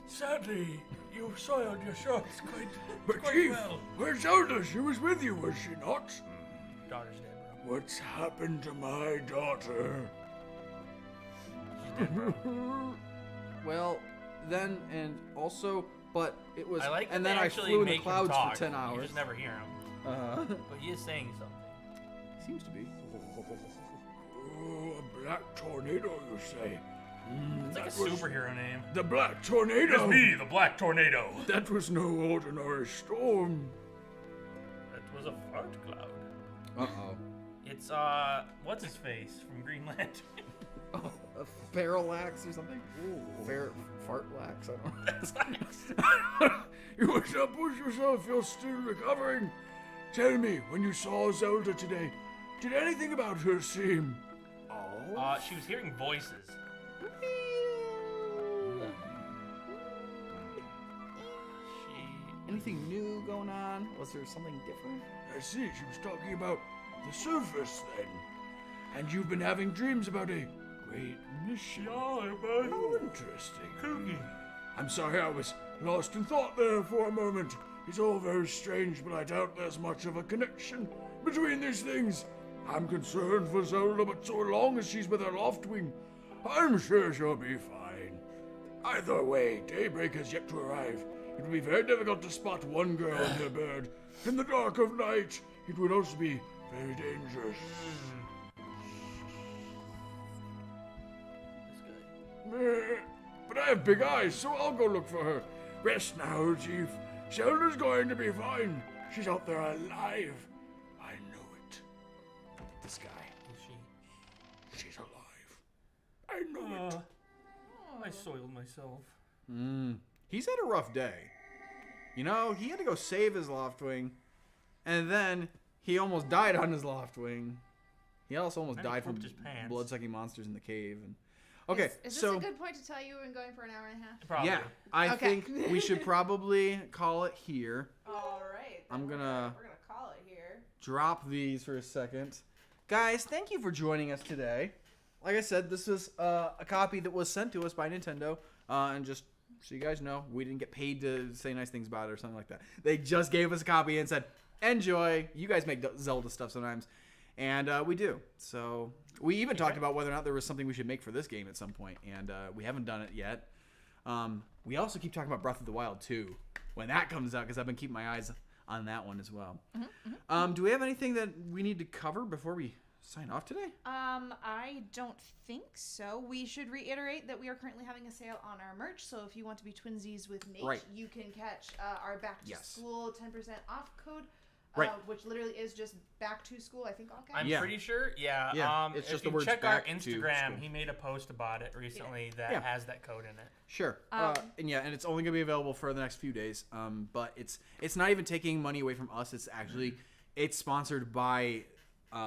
Sadly, you soiled your shorts quite Chief, well. where's Zelda? She was with you, was she not? Daughter's dead, bro. What's happened to my daughter? She's dead, bro. Well, then and also, but it was. I like and that then they I actually flew in the make him clouds talk. for 10 You hours. just never hear him. But he is saying something. Seems to be. Oh, a black tornado, you say? It's like a That was superhero name. The black tornado. the Black Tornado. That was no ordinary storm. That was a fart cloud. Uh-oh. It's what's his face from Green Lantern? Oh, a Parallax or something? Fartlax, I don't know. That's nice. You must not push yourself. You're still recovering. Tell me, when you saw Zelda today, did anything about her seem off? She was hearing voices. Anything new going on? Was there something different? I see. She was talking about the surface then. And you've been having dreams about a great mission. How interesting. I'm sorry I was lost in thought there for a moment. It's all very strange, but I doubt there's much of a connection between these things. I'm concerned for Zelda, but so long as she's with her Loftwing, I'm sure she'll be fine. Either way, daybreak has yet to arrive. It would be very difficult to spot one girl and her bird. In the dark of night, it would also be very dangerous. But I have big eyes, so I'll go look for her. Rest now, Chief. Zelda's going to be fine. She's out there alive. I know it. This guy, Is she? she's alive. I know it. I soiled myself. He's had a rough day. You know, he had to go save his Loftwing, and then he almost died on his Loftwing. He also almost And he died from pooped his pants. blood-sucking monsters in the cave. And okay, Is this so a good point to tell you we've been going for an hour and a half? Probably. yeah, I Okay. think we should probably call it here. All right. I'm We're gonna call it here. drop these for a second. Guys, thank you for joining us today. Like I said, this was a copy that was sent to us by Nintendo, and just so you guys know, we didn't get paid to say nice things about it or something like that. They just gave us a copy and said, enjoy. You guys make Zelda stuff sometimes. And we do. So we even talked about whether or not there was something we should make for this game at some point, and we haven't done it yet. We also keep talking about Breath of the Wild 2 when that comes out, because I've been keeping my eyes on that one as well. Do we have anything that we need to cover before we sign off today? I don't think so. We should reiterate that we are currently having a sale on our merch. So if you want to be twinsies with Nate, Right. you can catch our back to Yes. school 10% off code. Right. Which literally is just back to school, I think, all caps. I'm Yeah. pretty sure. Yeah. Yeah, it's if just you the words check our back to Instagram, school. he made a post about it recently that Yeah. has that code in it. Sure. And it's only gonna be available for the next few days. But it's not even taking money away from us. It's actually it's sponsored by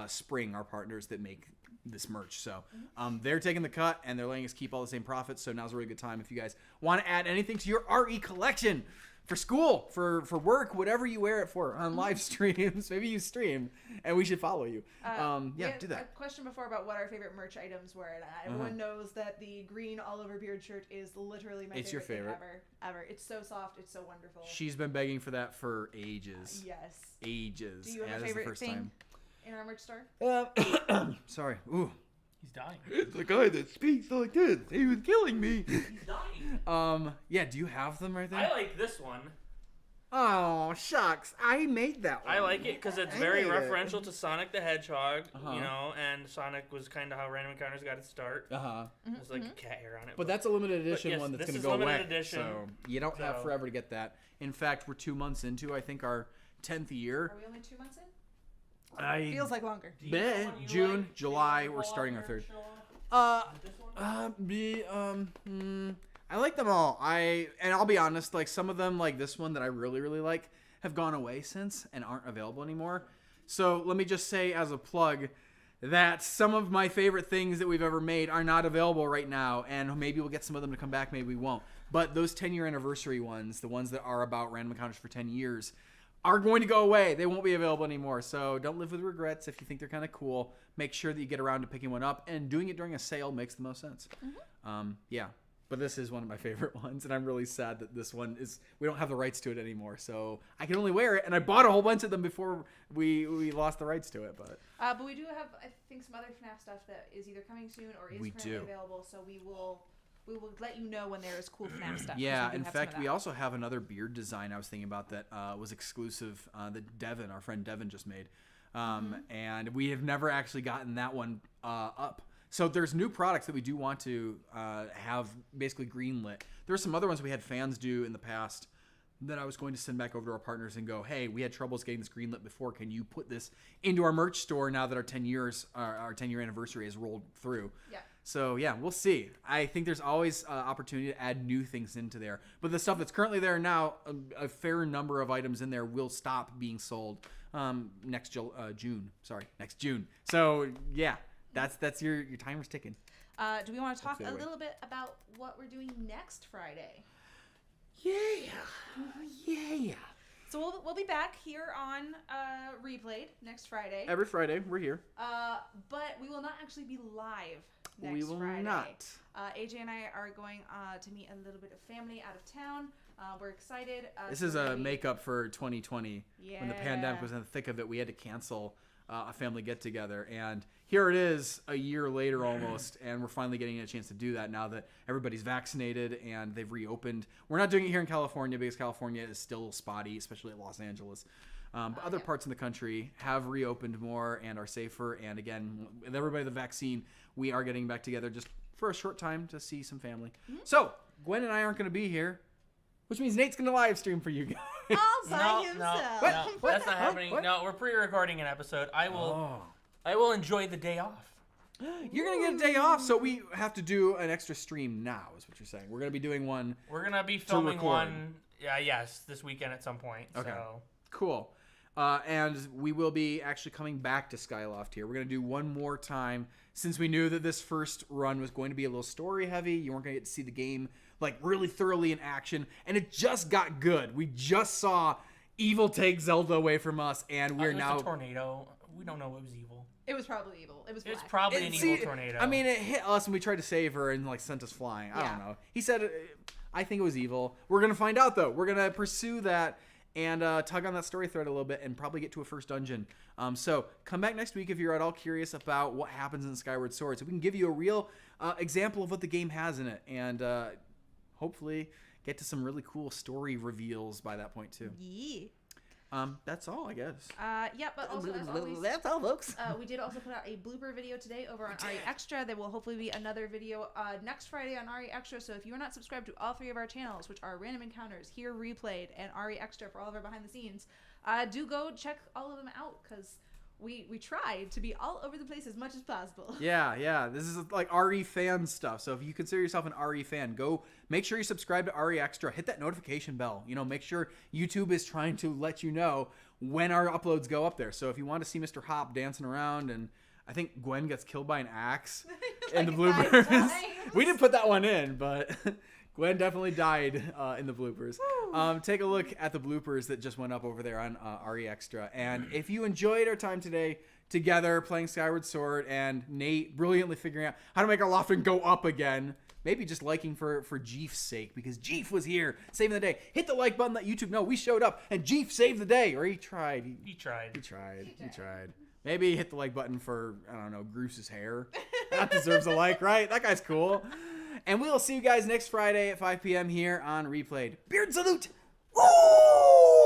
Spring, our partners that make this merch. So they're taking the cut and they're letting us keep all the same profits. So now's a really good time if you guys want to add anything to your RE collection for school, for work, whatever you wear it for, on live streams. Maybe you stream, and we should follow you. We had Do a that. question before about what our favorite merch items were, and everyone knows that the green all over beard shirt is literally my It's your favorite favorite. thing ever. It's so soft. It's so wonderful. She's been begging for that for ages. Yes. Ages. Do you have Yeah, a this is the favorite first thing? time. in our merch store? Sorry. Ooh. He's dying. It's the guy that speaks like this. He was killing me. He's dying. Yeah, do you have them right there? I like this one. Oh, shucks. I made that one. I like it because it's I very made it. referential to Sonic the Hedgehog, Uh-huh. you know, and Sonic was kind of how Random Encounters got its start. Uh-huh. There's like a cat hair on it. But that's a limited edition yes, one that's this going to is go limited away. edition. So you don't have So- forever to get that. In fact, we're 2 months into, I think, our 10th year. Are we only 2 months in? I Feels like longer. Do you know Meh, what you June, like? July, Do you we're want to starting pull our off third. your show off? This one? I like them all. And I'll be honest, like some of them, like this one that I really, really like, have gone away since and aren't available anymore. So let me just say as a plug that some of my favorite things that we've ever made are not available right now, and maybe we'll get some of them to come back, maybe we won't. But those 10-year anniversary ones, the ones that are about Random Encounters for 10 years, are going to go away. They won't be available anymore. So don't live with regrets. If you think they're kind of cool, make sure that you get around to picking one up, and doing it during a sale makes the most sense. Yeah. But this is one of my favorite ones, and I'm really sad that this one we don't have the rights to it anymore. So I can only wear it, and I bought a whole bunch of them before we lost the rights to it. But we do have, I think, some other FNAF stuff that is either coming soon or is We currently do. available. So we will let you know when there is cool FNAF stuff. 'cause Yeah, we do in have some fact, of we that. also have another beard design I was thinking about that was exclusive that Devin, our friend Devin, just made. And we have never actually gotten that one up. So there's new products that we do want to have basically greenlit. There are some other ones we had fans do in the past that I was going to send back over to our partners and go, hey, we had troubles getting this greenlit before. Can you put this into our merch store now that our 10-year anniversary has rolled through? Yeah. So yeah, we'll see. I think there's always opportunity to add new things into there. But the stuff that's currently there now, a fair number of items in there will stop being sold next June. So yeah, that's your timer's ticking. Do we want to talk the a way. little bit about what we're doing next Friday? Yeah. So we'll be back here on Replayed next Friday. Every Friday we're here. But we will not actually be live next We will Friday. not. AJ and I are going to meet a little bit of family out of town. We're excited. This is a makeup for 2020. When the pandemic Yeah. was in the thick of it, we had to cancel a family get-together. And here it is a year later almost, and we're finally getting a chance to do that now that everybody's vaccinated and they've reopened. We're not doing it here in California because California is still spotty, especially at Los Angeles. But other parts in the country have reopened more and are safer. And again, with everybody the vaccine, we are getting back together just for a short time to see some family. So Gwen and I aren't going to be here, which means Nate's going to live stream for you guys. all by No, himself. that's not happening. What? No, we're pre-recording an episode. I Oh. will enjoy the day off. You're going to get a day off, so we have to do an extra stream now, is what you're saying. We're going to be doing one. We're gonna be filming record. one. Yes, this weekend at some point. Okay. So. Cool. And we will be actually coming back to Skyloft here. We're going to do one more time since we knew that this first run was going to be a little story heavy. You weren't going to get to see the game like really thoroughly in action. And it just got good. We just saw evil take Zelda away from us, and we're It was now... a tornado. We don't know it was evil. It was probably evil. It was It's black. probably an See, evil tornado. I mean, it hit us and we tried to save her and like sent us flying. I Yeah. don't know. He said, I think it was evil. We're going to find out though. We're going to pursue that and tug on that story thread a little bit and probably get to a first dungeon. So come back next week if you're at all curious about what happens in Skyward Sword. So we can give you a real example of what the game has in it and hopefully get to some really cool story reveals by that point too. Yeah. That's all, I guess. Yeah, but also as always, That's all, folks. we did also put out a blooper video today over on RE Extra. There will hopefully be another video next Friday on RE Extra. So if you are not subscribed to all three of our channels, which are Random Encounters, Here Replayed, and RE Extra for all of our behind the scenes, do go check all of them out because we tried to be all over the place as much as possible. Yeah. This is like RE fan stuff. So if you consider yourself an RE fan, go make sure you subscribe to RE Extra. Hit that notification bell. Make sure YouTube is trying to let you know when our uploads go up there. So if you want to see Mr. Hop dancing around, and I think Gwen gets killed by an axe in the 5 bloopers. times. We didn't put that one in, but Gwen definitely died in the bloopers. Take a look at the bloopers that just went up over there on RE Extra. And if you enjoyed our time today together playing Skyward Sword and Nate brilliantly figuring out how to make our Loftwing go up again, maybe just liking for Jeef's sake, because Jeef was here saving the day. Hit the like button, let YouTube know we showed up, and Jeef saved the day. Or he tried. he tried. He tried. Maybe hit the like button for, I don't know, Groose's hair. That deserves a like, right? That guy's cool. And we will see you guys next Friday at 5 p.m. here on Replayed. Beard salute! Woo!